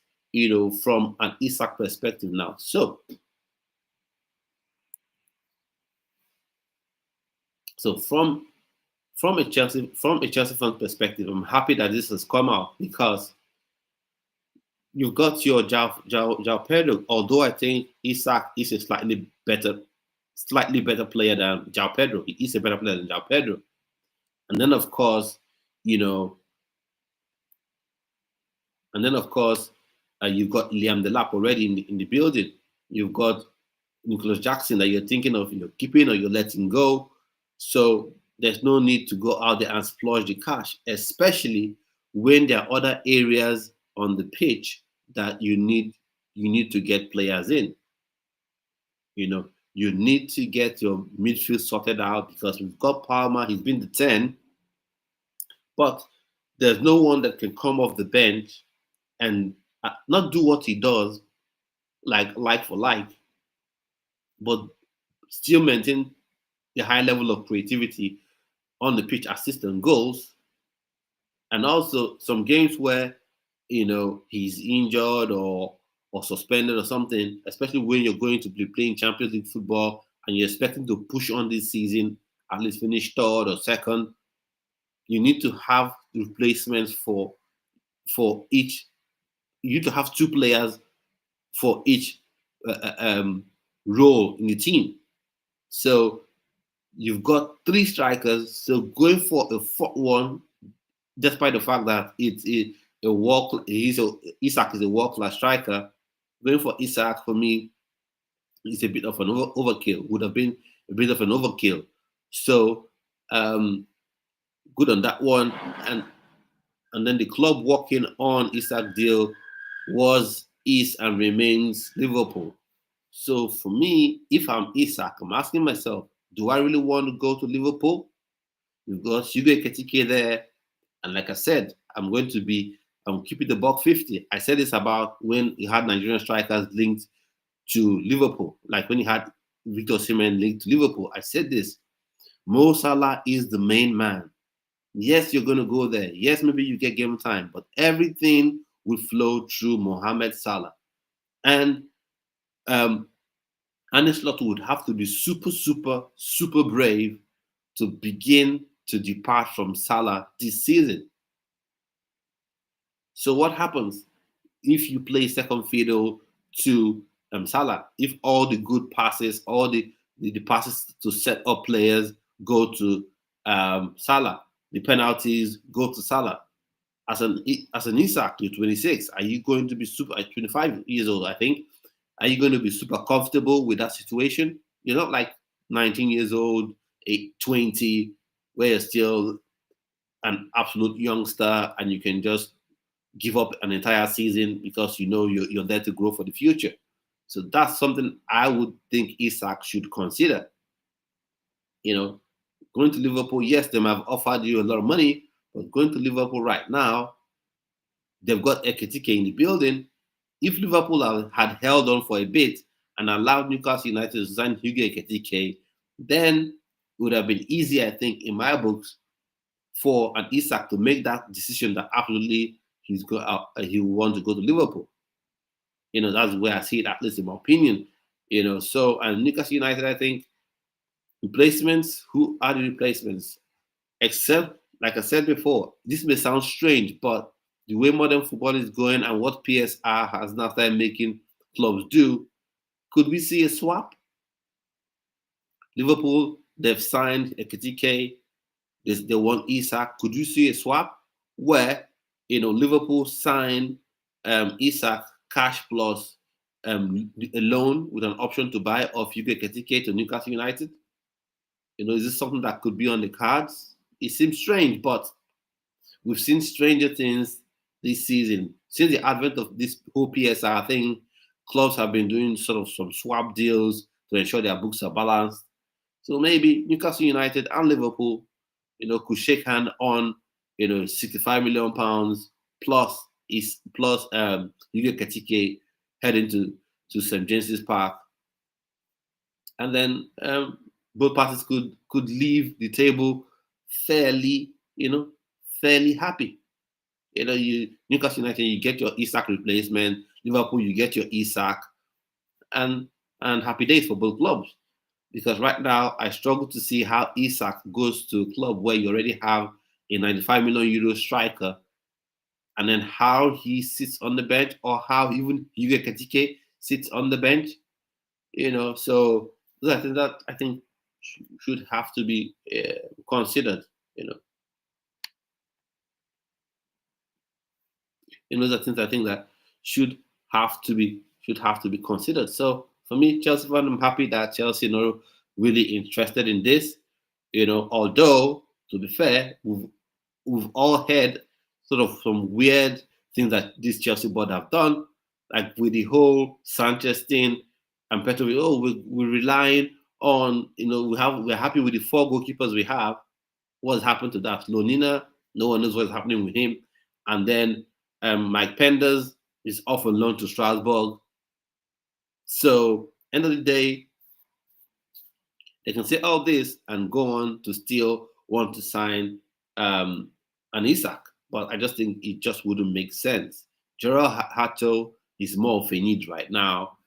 [SPEAKER 1] from an Isak perspective now. So from a Chelsea fan perspective, I'm happy that this has come out, because you've got your Jao Pedro. Although I think Isak is a slightly better player than Jao Pedro. He is a better player than Jao Pedro. And then of course, you know, you've got Liam Delap already in the building. You've got Nicholas Jackson that you're thinking of, keeping or you're letting go. So there's no need to go out there and splurge the cash, especially when there are other areas on the pitch that you need to get players in. You need to get your midfield sorted out, because we've got Palmer, he's been the 10, but there's no one that can come off the bench and not do what he does, like for like, but still maintain the high level of creativity on the pitch, assisting goals. And also some games where he's injured or suspended or something, especially when you're going to be playing Champions League football and you're expecting to push on this season, at least finish third or second. You need to have replacements for each. You need to have two players for each role in the team. So you've got three strikers. So going for a fourth one, despite the fact that Isak is a world-class striker, going for Isak for me is a bit of an overkill. Would have been a bit of an overkill. So good on that one. And then the club working on Isak deal is and remains Liverpool. So for me, if I'm Isak, I'm asking myself, do I really want to go to Liverpool? You've got Hugo Ekitike there, and like I said, I'm keeping the buck 50. I said this about when he had Nigerian strikers linked to Liverpool, like when he had Victor Osimhen linked to Liverpool. I said this: Mo Salah is the main man. Yes, you're going to go there. Yes, maybe you get game time, but everything will flow through Mohamed Salah. And Arne Slot would have to be super, super, super brave to begin to depart from Salah this season. So what happens if you play second fiddle to Salah? If all the good passes, all the passes to set up players go to Salah, the penalties go to Salah. As an Isak, you're 26. Are you going to be super at 25 years old? I think. Are you going to be super comfortable with that situation? You're not like 19 years old, 20, where you're still an absolute youngster and you can just give up an entire season because you know you're there to grow for the future. So that's something I would think Isak should consider. You know, going to Liverpool, yes, they might have offered you a lot of money, but going to Liverpool right now, they've got Ekitike in the building. If Liverpool had held on for a bit and allowed Newcastle United to sign Hugo Ekitike, then it would have been easy, I think, in my books, for an Isak to make that decision that absolutely he will want to go to Liverpool. You know, that's where I see it, at least in my opinion. You know, so and Newcastle United, I think, replacements, who are the replacements? Except, like I said before, this may sound strange, but the way modern football is going and what PSR has now started making clubs do, could we see a swap? Liverpool, they've signed Ekitike, they want Isak. Could you see a swap where, you know, Liverpool sign Isak cash plus a loan with an option to buy off Hugo Ekitike to Newcastle United? You know, is this something that could be on the cards? It seems strange, but we've seen stranger things this season. Since the advent of this whole PSR thing, clubs have been doing sort of some swap deals to ensure their books are balanced. So maybe Newcastle United and Liverpool, you know, could shake hand on, you know, £65 million plus Hugo Ekitike heading to St James's Park, and then both parties could leave the table fairly, you know, fairly happy. You know, Newcastle United, you get your Isak replacement. Liverpool, you get your Isak, and happy days for both clubs. Because right now, I struggle to see how Isak goes to a club where you already have a €95 million striker, and then how he sits on the bench, or how even Hugo Ekitike sits on the bench. You know, so that I think should have to be considered. Those are things I think that should have to be considered. So for me, Chelsea fan, I'm happy that Chelsea are really interested in this. You know, although to be fair, we've all heard sort of some weird things that this Chelsea board have done, like with the whole Sanchez thing and Petrovic. Oh, we're relying on, you know, we're happy with the 4 goalkeepers we have. What's happened to that? Lonina, no one knows what's happening with him. And then Mike Penders is off on loan to Strasbourg. So, end of the day, they can say all this and go on to still want to sign an Isak. But I just think it just wouldn't make sense. Gerald Hato is more of a need right now.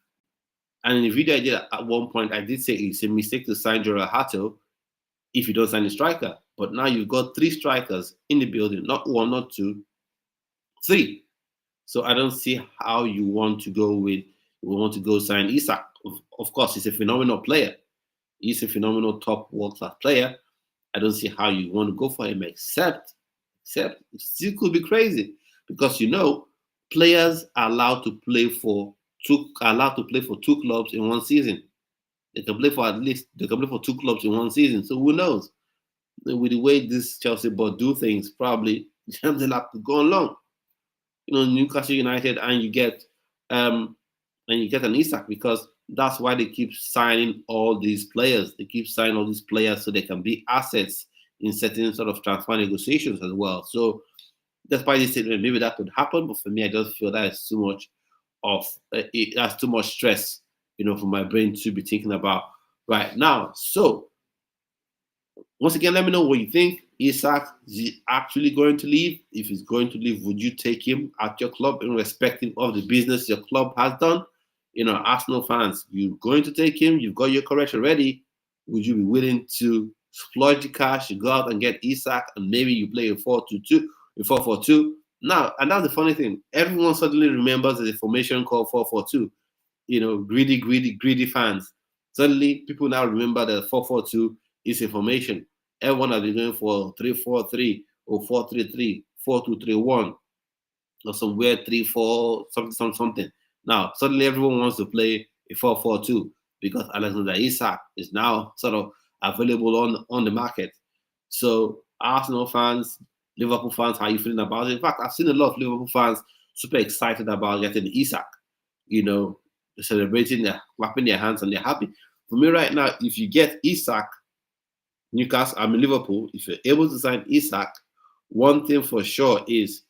[SPEAKER 1] And in the video I did at one point, I did say it's a mistake to sign Gerald Hato if you don't sign a striker. But now you've got 3 strikers in the building, not 1, not 2, 3. So I don't see how you want to go sign Isak. Of course, he's a phenomenal player. He's a phenomenal top world-class player. I don't see how you want to go for him, except it still could be crazy, because you know players are allowed to play for 2 clubs in one season. They can play for 2 clubs in one season. So who knows? With the way this Chelsea board do things, probably they'll have to go along. You know, Newcastle United, and you get an Isak, because that's why they keep signing all these players. They keep signing all these players so they can be assets in certain sort of transfer negotiations as well. So despite this statement, maybe that could happen, but for me, I just feel that is too much that's too much stress, you know, for my brain to be thinking about right now. So once again, let me know what you think. Isak, is he actually going to leave? If he's going to leave, would you take him at your club, irrespective of the business your club has done? You know, Arsenal fans, you're going to take him. You've got your correction ready. Would you be willing to splurge the cash? You go out and get Isak, and maybe you play a 4-2-2, a 4-4-2. Now, and that's the funny thing. Everyone suddenly remembers the formation called 4-4-2. You know, greedy fans. Suddenly, people now remember that 4-4-2 is a formation. Everyone has been going for 3-4-3 or 4-3-3, 4-2-3-1, or some weird 3-4 something. Now, suddenly everyone wants to play a 4-4-2 because Alexander Isak is now sort of available on the market. So, Arsenal fans, Liverpool fans, how are you feeling about it? In fact, I've seen a lot of Liverpool fans super excited about getting Isak. You know, celebrating, they're clapping their hands and they're happy. For me right now, if you get Isak, Newcastle, I'm in Liverpool, if you're able to sign Isak, one thing for sure is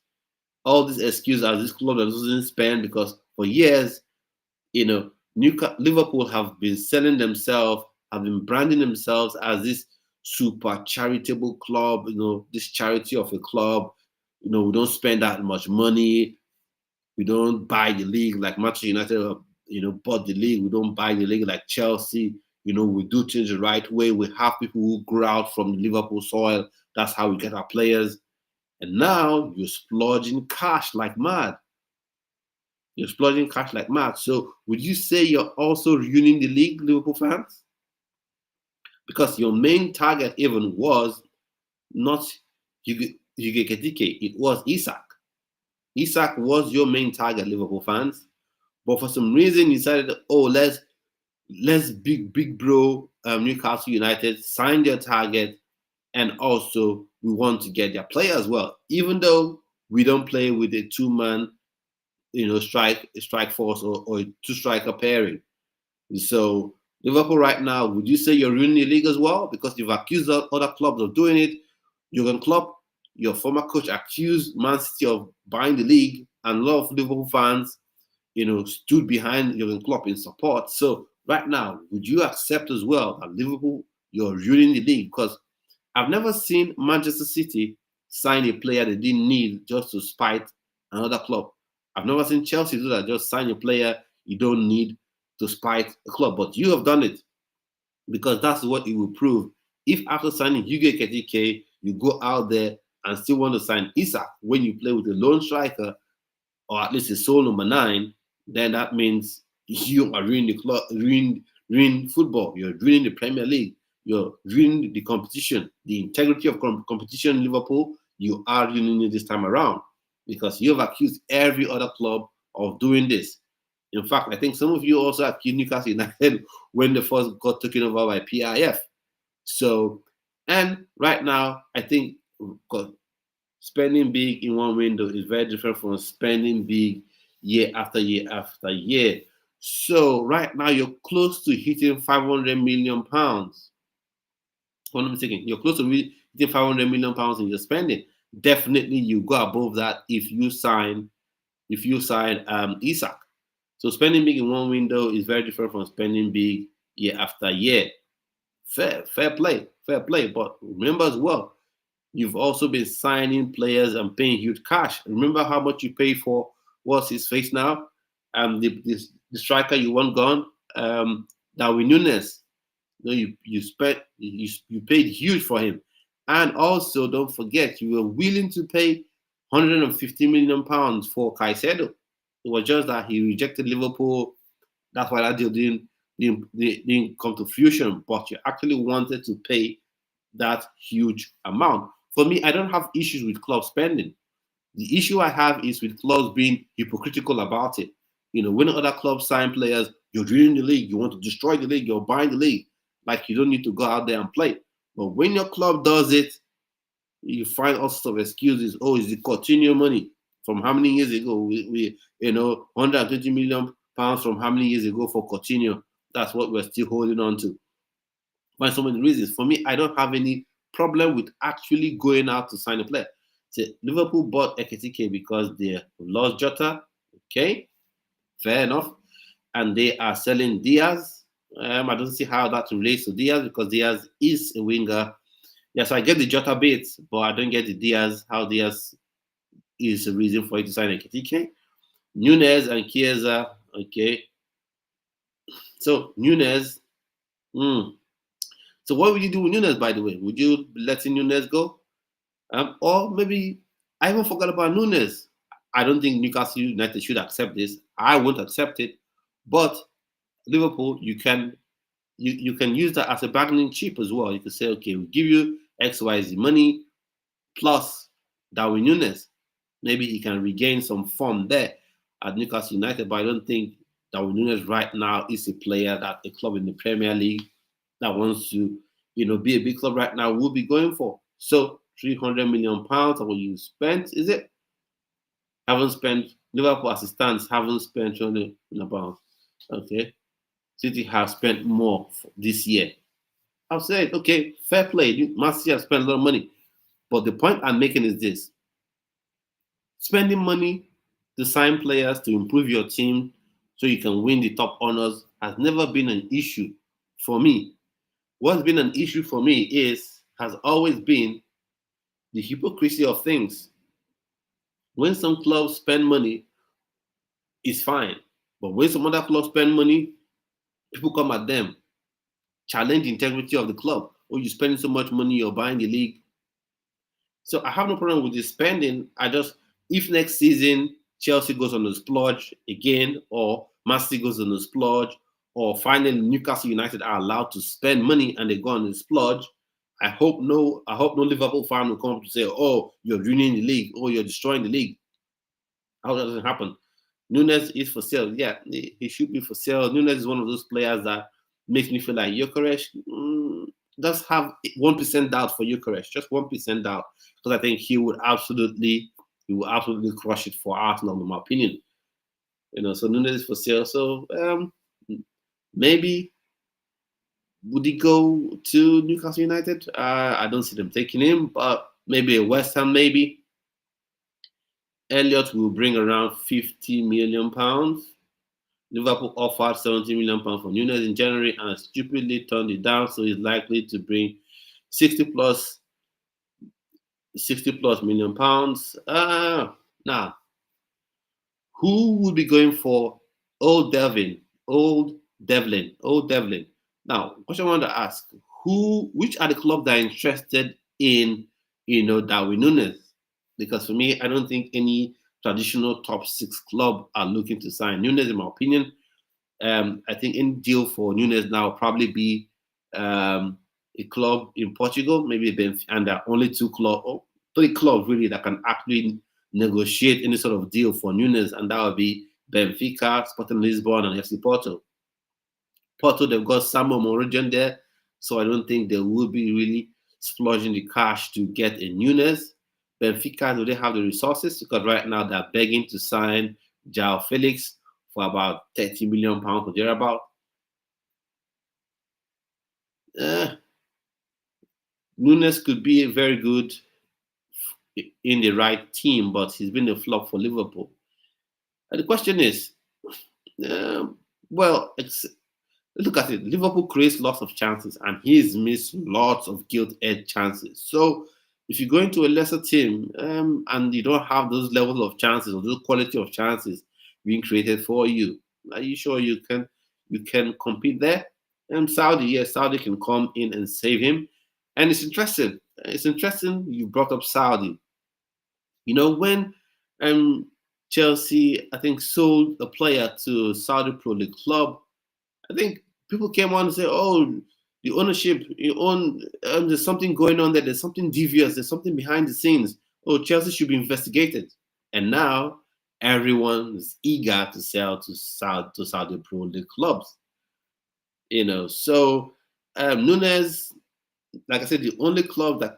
[SPEAKER 1] all these excuses as this club that doesn't spend, because for years, you know, Liverpool have been selling themselves, have been branding themselves as this super charitable club, this charity of a club. We don't spend that much money. We don't buy the league like Manchester United, bought the league. We don't buy the league like Chelsea. We do things the right way. We have people who grow out from the Liverpool soil. That's how we get our players. And now you're splurging cash like mad. You're splurging cash like mad. So would you say you're also ruining the league, Liverpool fans? Because your main target even was not Hugo Ekitike, it was Isak. Isak was your main target, Liverpool fans. But for some reason, you decided, let's big bro Newcastle United sign their target, and also we want to get their player as well. Even though we don't play with a two-man, strike force or a two-striker pairing. So Liverpool right now, would you say you're ruining the league as well? Because you've accused other clubs of doing it. Jurgen Klopp, your former coach, accused Man City of buying the league, and a lot of Liverpool fans, stood behind Jurgen Klopp in support. So right now, would you accept as well that Liverpool, you're ruining the league? Because I've never seen Manchester City sign a player they didn't need just to spite another club. I've never seen Chelsea do that, just sign a player you don't need to spite a club. But you have done it, because that's what it will prove. If after signing Hugo Ekitike, you go out there and still want to sign Isak when you play with a lone striker, or at least a sole number 9, then that means you are ruining the club, ruining football. You're ruining the Premier League. You're ruining the competition, the integrity of competition in Liverpool. You are ruining it this time around, because you have accused every other club of doing this. In fact, I think some of you also accused Newcastle United when they first got taken over by PIF. So, and right now, I think spending big in one window is very different from spending big year after year after year. So right now, you're close to hitting 500 million pounds. Hold on a second. You're close to hitting 500 million pounds in your spending. Definitely, you go above that if you sign Isak. So spending big in one window is very different from spending big year after year. Fair play. But remember as well, you've also been signing players and paying huge cash. Remember how much you pay for what's his face now? The striker you want gone, Darwin Núñez. You paid huge for him, and also don't forget you were willing to pay 150 million pounds for Caicedo. It was just that he rejected Liverpool. That's why that deal didn't come to fruition. But you actually wanted to pay that huge amount. For me, I don't have issues with club spending. The issue I have is with clubs being hypocritical about it. When other clubs sign players, you're ruining the league, you want to destroy the league, you're buying the league. Like you don't need to go out there and play. But when your club does it, you find all sorts of excuses. Oh, is it Coutinho money from how many years ago? We 120 million pounds from how many years ago for Coutinho? That's what we're still holding on to. Find so many reasons. For me, I don't have any problem with actually going out to sign a player. So Liverpool bought Ekitike because they lost Jota. Okay, fair enough. And they are selling Diaz. I don't see how that relates to Diaz, because Diaz is a winger. Yes, I get the Jota bit, but I don't get the Diaz, how Diaz is a reason for you to sign Ekitike. Núñez and Chiesa, okay. So Núñez, So what would you do with Núñez, by the way? Would you be letting Núñez go? Or maybe, I even forgot about Núñez. I don't think Newcastle United should accept this. I won't accept it. But Liverpool, you can use that as a bargaining chip as well. You can say, okay, we'll give you XYZ money plus Darwin Núñez. Maybe he can regain some form there at Newcastle United, but I don't think Darwin Núñez right now is a player that a club in the Premier League that wants to, be a big club right now will be going for. So 300 million pounds of what you spent, is it? Haven't spent, Liverpool as it stands, haven't spent 300 million pounds. Okay. City has spent more this year. I'll say, okay, fair play. Man City has spent a lot of money. But the point I'm making is this: spending money to sign players to improve your team so you can win the top honors has never been an issue for me. What's been an issue for me has always been the hypocrisy of things. When some clubs spend money, it's fine. But when some other clubs spend money, people come at them, challenge the integrity of the club. Oh, you're spending so much money, you're buying the league. So I have no problem with the spending. If next season Chelsea goes on the splurge again, or Man City goes on the splurge, or finally Newcastle United are allowed to spend money and they go on the splurge, I hope no Liverpool fan will come to say, "Oh, you're ruining the league. Oh, you're destroying the league." I hope that doesn't happen. Nunes is for sale. Yeah, he should be for sale. Nunes is one of those players that makes me feel like Gyökeres does have 1% doubt for Gyökeres, just 1% doubt, because I think he will absolutely crush it for Arsenal, in my opinion. So Nunes is for sale. So maybe would he go to Newcastle United? I don't see them taking him, but maybe a West Ham, maybe. Elliott will bring around £50 million. Liverpool offered £70 million for Nunes in January and stupidly turned it down, so he's likely to bring 60 plus million pounds. Now, who would be going for old Devlin? Now, question I want to ask: which are the clubs that are interested in, Darwin Nunes? Because for me, I don't think any traditional top 6 club are looking to sign Nunes, in my opinion. I think any deal for Nunes now will probably be a club in Portugal, maybe Benfica, and there are only 3 clubs really that can actually negotiate any sort of deal for Nunes, and that would be Benfica, Sporting Lisbon, and FC Porto. Porto, they've got Samuel Morigian there, so I don't think they will be really splurging the cash to get a Nunes. Benfica, do they have the resources? Because right now they're begging to sign João Felix for about £30 million or thereabout. Nunes could be very good in the right team, but he's been a flop for Liverpool. And the question is, look at it. Liverpool creates lots of chances, and he's missed lots of gilt-edged chances. So if you go into a lesser team and you don't have those levels of chances or those quality of chances being created for you, are you sure you can compete there? Saudi can come in and save him. And it's interesting. You brought up Saudi. When Chelsea, I think, sold a player to Saudi Pro League club, I think people came on and said, "Oh, the ownership, there's something going on there. There's something devious. There's something behind the scenes. Oh, Chelsea should be investigated." And now everyone is eager to sell to Saudi Pro League clubs. So Nunes, like I said, the only club that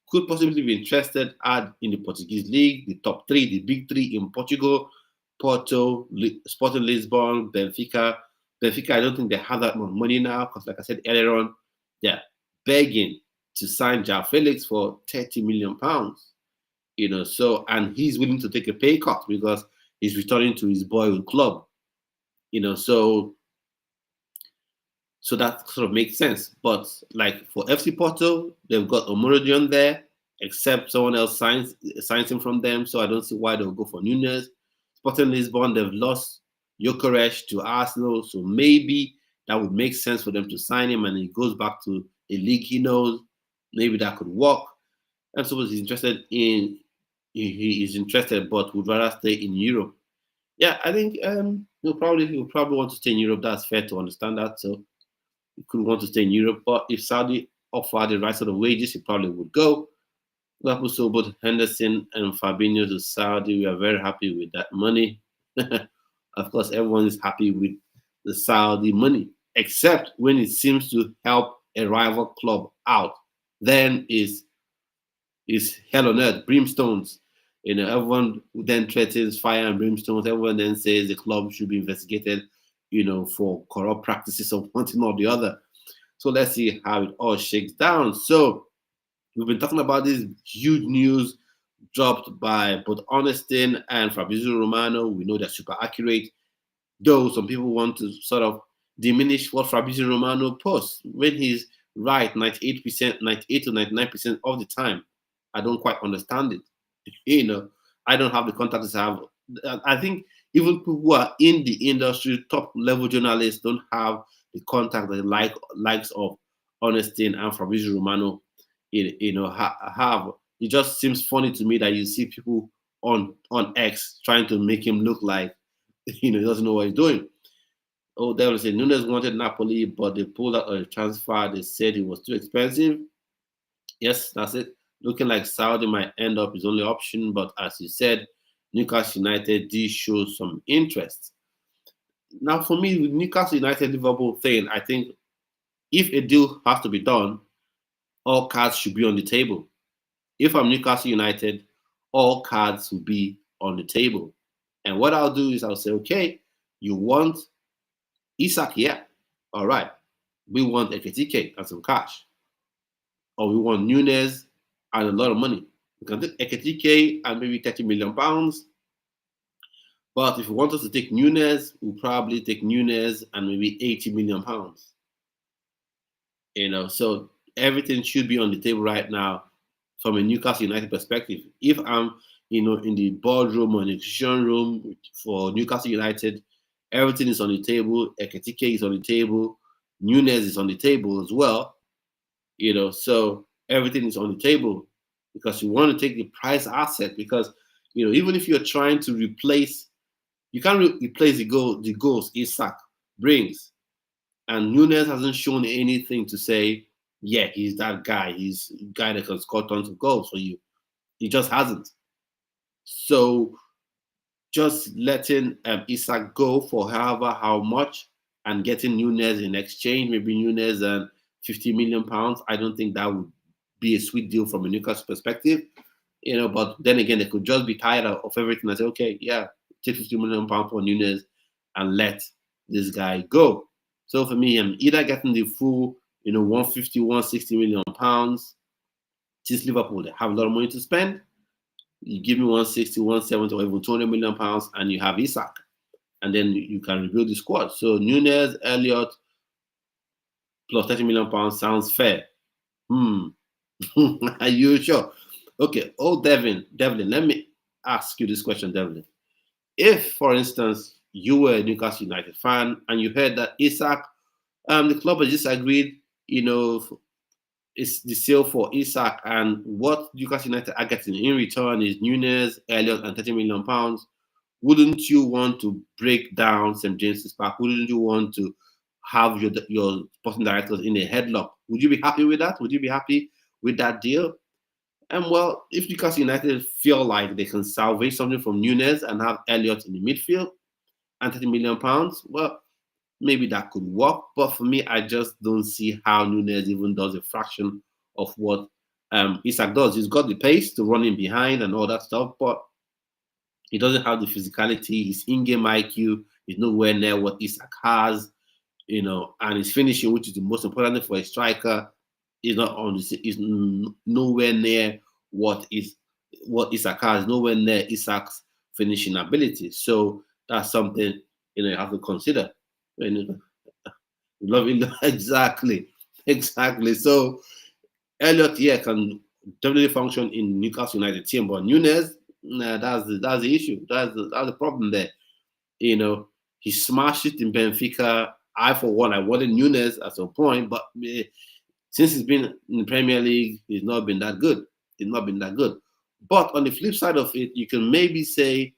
[SPEAKER 1] could possibly be interested are in the Portuguese league, the top 3, the big 3 in Portugal: Porto, Sporting Lisbon, Benfica. Benfica, I don't think they have that much money now because, like I said earlier on, they're begging to sign João Felix for £30 million. And he's willing to take a pay cut because he's returning to his boyhood club. So that sort of makes sense. But like for FC Porto, they've got Omorodion there, except someone else signs him from them. So I don't see why they'll go for Nunes. Sporting Lisbon, they've lost Gyökeres to Arsenal, so maybe that would make sense for them to sign him, and he goes back to a league he knows. Maybe that could work. And suppose he is interested, but would rather stay in Europe. Yeah, I think he'll probably want to stay in Europe. That's fair to understand that. So he could want to stay in Europe, but if Saudi offered the right sort of wages, he probably would go. Liverpool sold both Henderson and Fabinho to Saudi. We are very happy with that money. Of course, everyone is happy with the Saudi money, except when it seems to help a rival club out. Then is It's hell on earth, brimstones. Everyone then threatens fire and brimstones. Everyone then says the club should be investigated, for corrupt practices of one thing or the other. So let's see how it all shakes down. So we've been talking about this huge news dropped by both Ornstein and Fabrizio Romano. We know they're super accurate, though some people want to sort of diminish what Fabrizio Romano posts when he's right 98%, 98 to 99% of the time. I don't quite understand it. I don't have the contacts I have. I think even people who are in the industry, top level journalists, don't have the contact that likes of Ornstein and Fabrizio Romano, have. It just seems funny to me that you see people on X trying to make him look like he doesn't know what he's doing. Oh, they will say Nunes wanted Napoli, but they pulled out a transfer. They said it was too expensive. Yes, that's it. Looking like Saudi might end up his only option, but as you said, Newcastle United did show some interest. Now, for me, with Newcastle United Liverpool thing, I think if a deal has to be done, all cards should be on the table. If I'm Newcastle United, all cards will be on the table. And what I'll do is I'll say, okay, you want Isak, yeah, all right. We want Ekitike and some cash. Or we want Nunes and a lot of money. We can take Ekitike and maybe £30 million. But if we want us to take Nunes, we'll probably take Nunes and maybe £80 million. So everything should be on the table right now from a Newcastle United perspective. If I'm, in the boardroom or in the decision room for Newcastle United, everything is on the table. Ekitike is on the table. Nunes is on the table as well. So everything is on the table because you want to take the price asset because, even if you're trying to replace, you can't replace the goals Isak brings. And Nunes hasn't shown anything to say, yeah, he's that guy. He's a guy that can score tons of goals for you. He just hasn't. So just letting Isak go for how much and getting Nunes in exchange, maybe Nunes and £50 million, I don't think that would be a sweet deal from a Newcastle perspective. But then again, they could just be tired of everything and say, okay, yeah, take £50 million for Nunes and let this guy go. So for me, I'm either getting the full, 150, 160 million pounds. Since Liverpool, they have a lot of money to spend. You give me 160, 170, or even 200 million pounds, and you have Isak. And then you can rebuild the squad. So Nunes, Elliott, plus 30 million pounds sounds fair. Are you sure? Okay. Oh, Devlin, let me ask you this question, Devlin. If, for instance, you were a Newcastle United fan and you heard that Isak, the club has just agreed, it's the sale for Isak, and what Newcastle United are getting in return is Nunes, Elliott, and 30 million pounds. Wouldn't you want to break down St. James's Park? Wouldn't you want to have your sporting directors in a headlock? Would you be happy with that? Would you be happy with that deal? And well, if Newcastle United feel like they can salvage something from Nunes and have Elliott in the midfield and 30 million pounds, well, maybe that could work. But for me, I just don't see how Nunes even does a fraction of what Isak does. He's got the pace to run in behind and all that stuff, but he doesn't have the physicality. His in-game IQ is nowhere near what Isak has, and his finishing, which is the most important thing for a striker, is not on the is nowhere near what Isak has, nowhere near Isak's finishing ability. So that's something you have to consider. Love it exactly. So Elliott, yeah, can definitely function in Newcastle United team, but Nunes, nah, that's the issue. That's the problem there. He smashed it in Benfica. I, for one, I wanted Nunes at some point, but since he's been in the Premier League, he's not been that good. But on the flip side of it, you can maybe say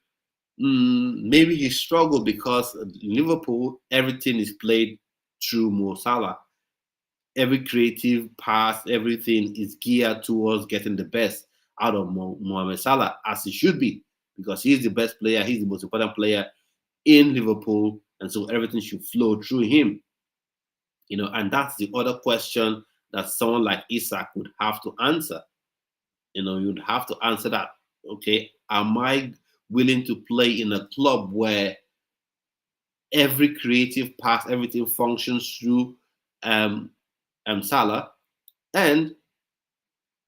[SPEAKER 1] maybe he struggled because Liverpool, everything is played through Mo Salah. Every creative pass, everything is geared towards getting the best out of Mohamed Salah, as it should be, because he's the best player, he's the most important player in Liverpool, and so everything should flow through him. And that's the other question that someone like Isak would have to answer. you'd have to answer that. Okay, am I willing to play in a club where every creative pass, everything functions through um, Salah, and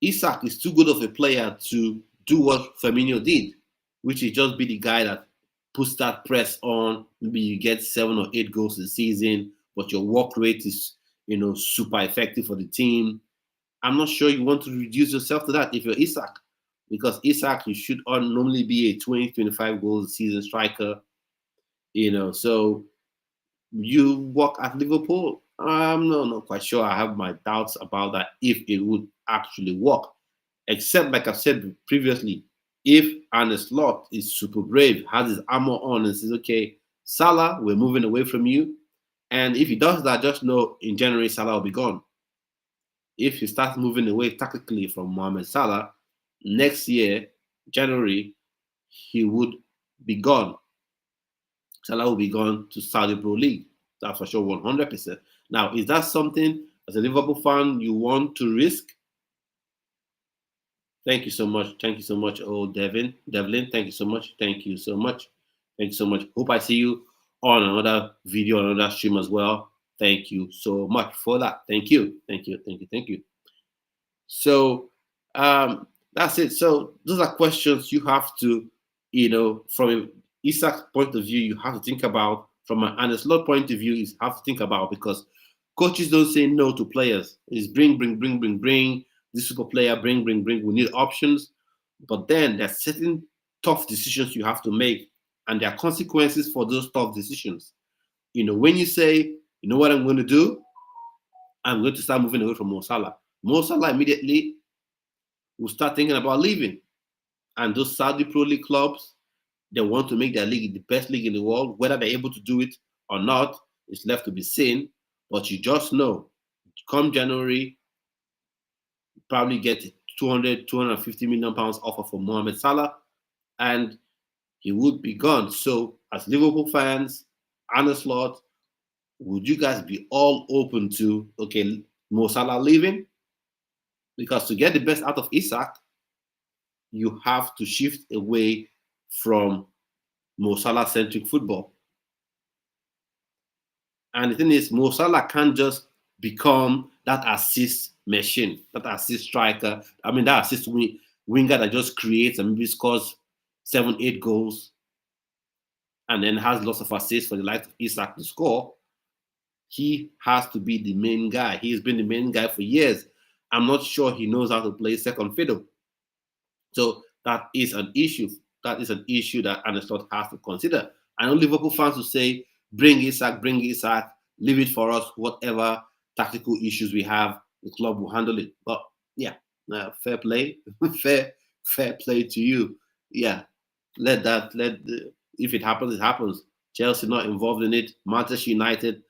[SPEAKER 1] Isak is too good of a player to do what Firmino did, which is just be the guy that puts that press on. Maybe you get 7 or 8 goals a season, but your work rate is, super effective for the team. I'm not sure you want to reduce yourself to that if you're Isak, because Isak, you should normally be a 20, 25 goals a season striker, So you work at Liverpool. I'm not quite sure. I have my doubts about that if it would actually work. Except, like I've said previously, if Arne Slot is super brave, has his armor on, and says, "Okay, Salah, we're moving away from you," and if he does that, just know in January Salah will be gone. If he starts moving away tactically from Mohamed Salah, next year, January, he would be gone. Salah will be gone to Saudi Pro League. That's for sure, 100%. Now, is that something, as a Liverpool fan, you want to risk? Thank you so much. Thank you so much, Devlin. Thank you so much. Thank you so much. Thank you so much. Hope I see you on another video, another stream as well. Thank you so much for that. Thank you. Thank you. Thank you. Thank you. So that's it. So those are questions you have to, from Isak's point of view, you have to think about. From an Arne Slot point of view, you have to think about, because coaches don't say no to players. It's bring. This super player, bring. We need options. But then there's certain tough decisions you have to make, and there are consequences for those tough decisions. When you say, you know what I'm going to do? I'm going to start moving away from Mo Salah. Mo Salah immediately will start thinking about leaving. And those Saudi Pro League clubs, they want to make their league the best league in the world. Whether they're able to do it or not, it's left to be seen. But you just know, come January, probably get 250 million pounds offer for Mohamed Salah, and he would be gone. So, as Liverpool fans, Arne Slot, would you guys be all open to, okay, Mo Salah leaving? Because to get the best out of Isak, you have to shift away from Mo Salah-centric football. And the thing is, Mo Salah can't just become that assist machine, that assist striker. I mean, that assist winger that just creates and maybe scores 7, 8 goals and then has lots of assists for the likes of Isak to score. He has to be the main guy. He's been the main guy for years. I'm not sure he knows how to play second fiddle. So that is an issue. That is an issue that Arne Slot has to consider. I know Liverpool fans will say, bring Isak, leave it for us, whatever tactical issues we have, the club will handle it. But yeah, fair play. fair play to you. Yeah, if it happens, it happens. Chelsea not involved in it. Manchester United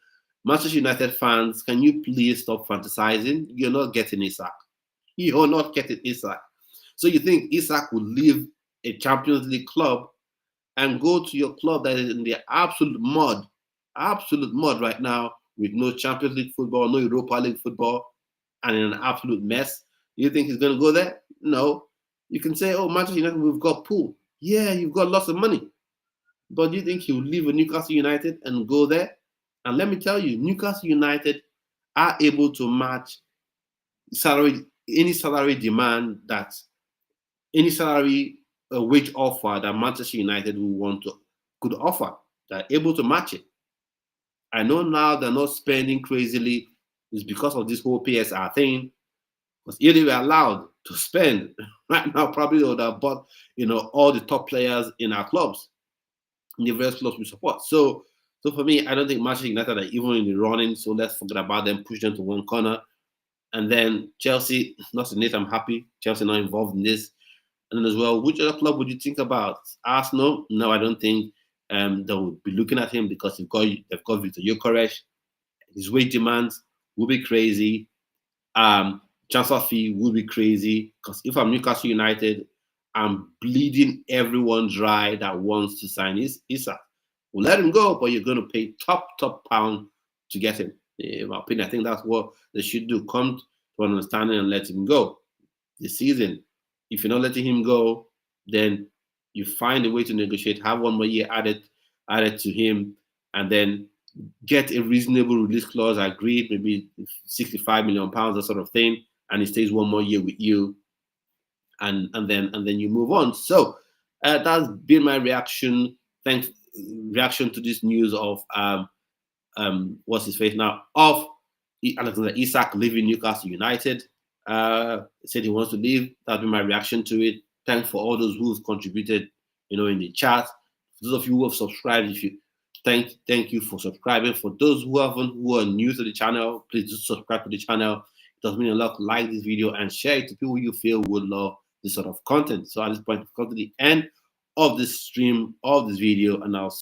[SPEAKER 1] fans, can you please stop fantasizing? You're not getting Isak. You're not getting Isak. So you think Isak will leave a Champions League club and go to your club that is in the absolute mud right now, with no Champions League football, no Europa League football, and in an absolute mess? You think he's going to go there? No. You can say, oh, Manchester United, we've got pool. Yeah, you've got lots of money. But do you think he'll leave a Newcastle United and go there? And let me tell you, Newcastle United are able to match any salary demand any salary wage offer that Manchester United could offer. They're able to match it. I know now they're not spending crazily. It's because of this whole PSR thing. Because if they were allowed to spend right now, probably they would have bought, all the top players in our clubs, in the various clubs we support. So for me, I don't think Manchester United are even in the running. So let's forget about them, push them to one corner. And then Chelsea, not in it, I'm happy. Chelsea not involved in this. And then as well, which other club would you think about? Arsenal? No, I don't think they would be looking at him, because they've got Victor Gyökeres. His wage demands will be crazy. Transfer fee will be crazy, because if I'm Newcastle United, I'm bleeding everyone dry that wants to sign Isak. We'll let him go, but you're going to pay top pound to get him. In my opinion, I think that's what they should do. Come to an understanding and let him go this season. If you're not letting him go, then you find a way to negotiate, have 1 more year added to him, and then get a reasonable release clause agreed, maybe 65 million pounds, that sort of thing, and he stays 1 more year with you, and then you move on. So that's been my reaction. Reaction to this news of what's his face now, of Alexander Isak leaving Newcastle United. Said he wants to leave. That's been my reaction to it. Thanks for all those who've contributed, in the chat. For those of you who have subscribed, if you thank you for subscribing. For those who are new to the channel, please just subscribe to the channel. It does mean a lot. Like this video and share it to people you feel would love this sort of content. So at this point, we've come to the end of this stream, of this video, and I'll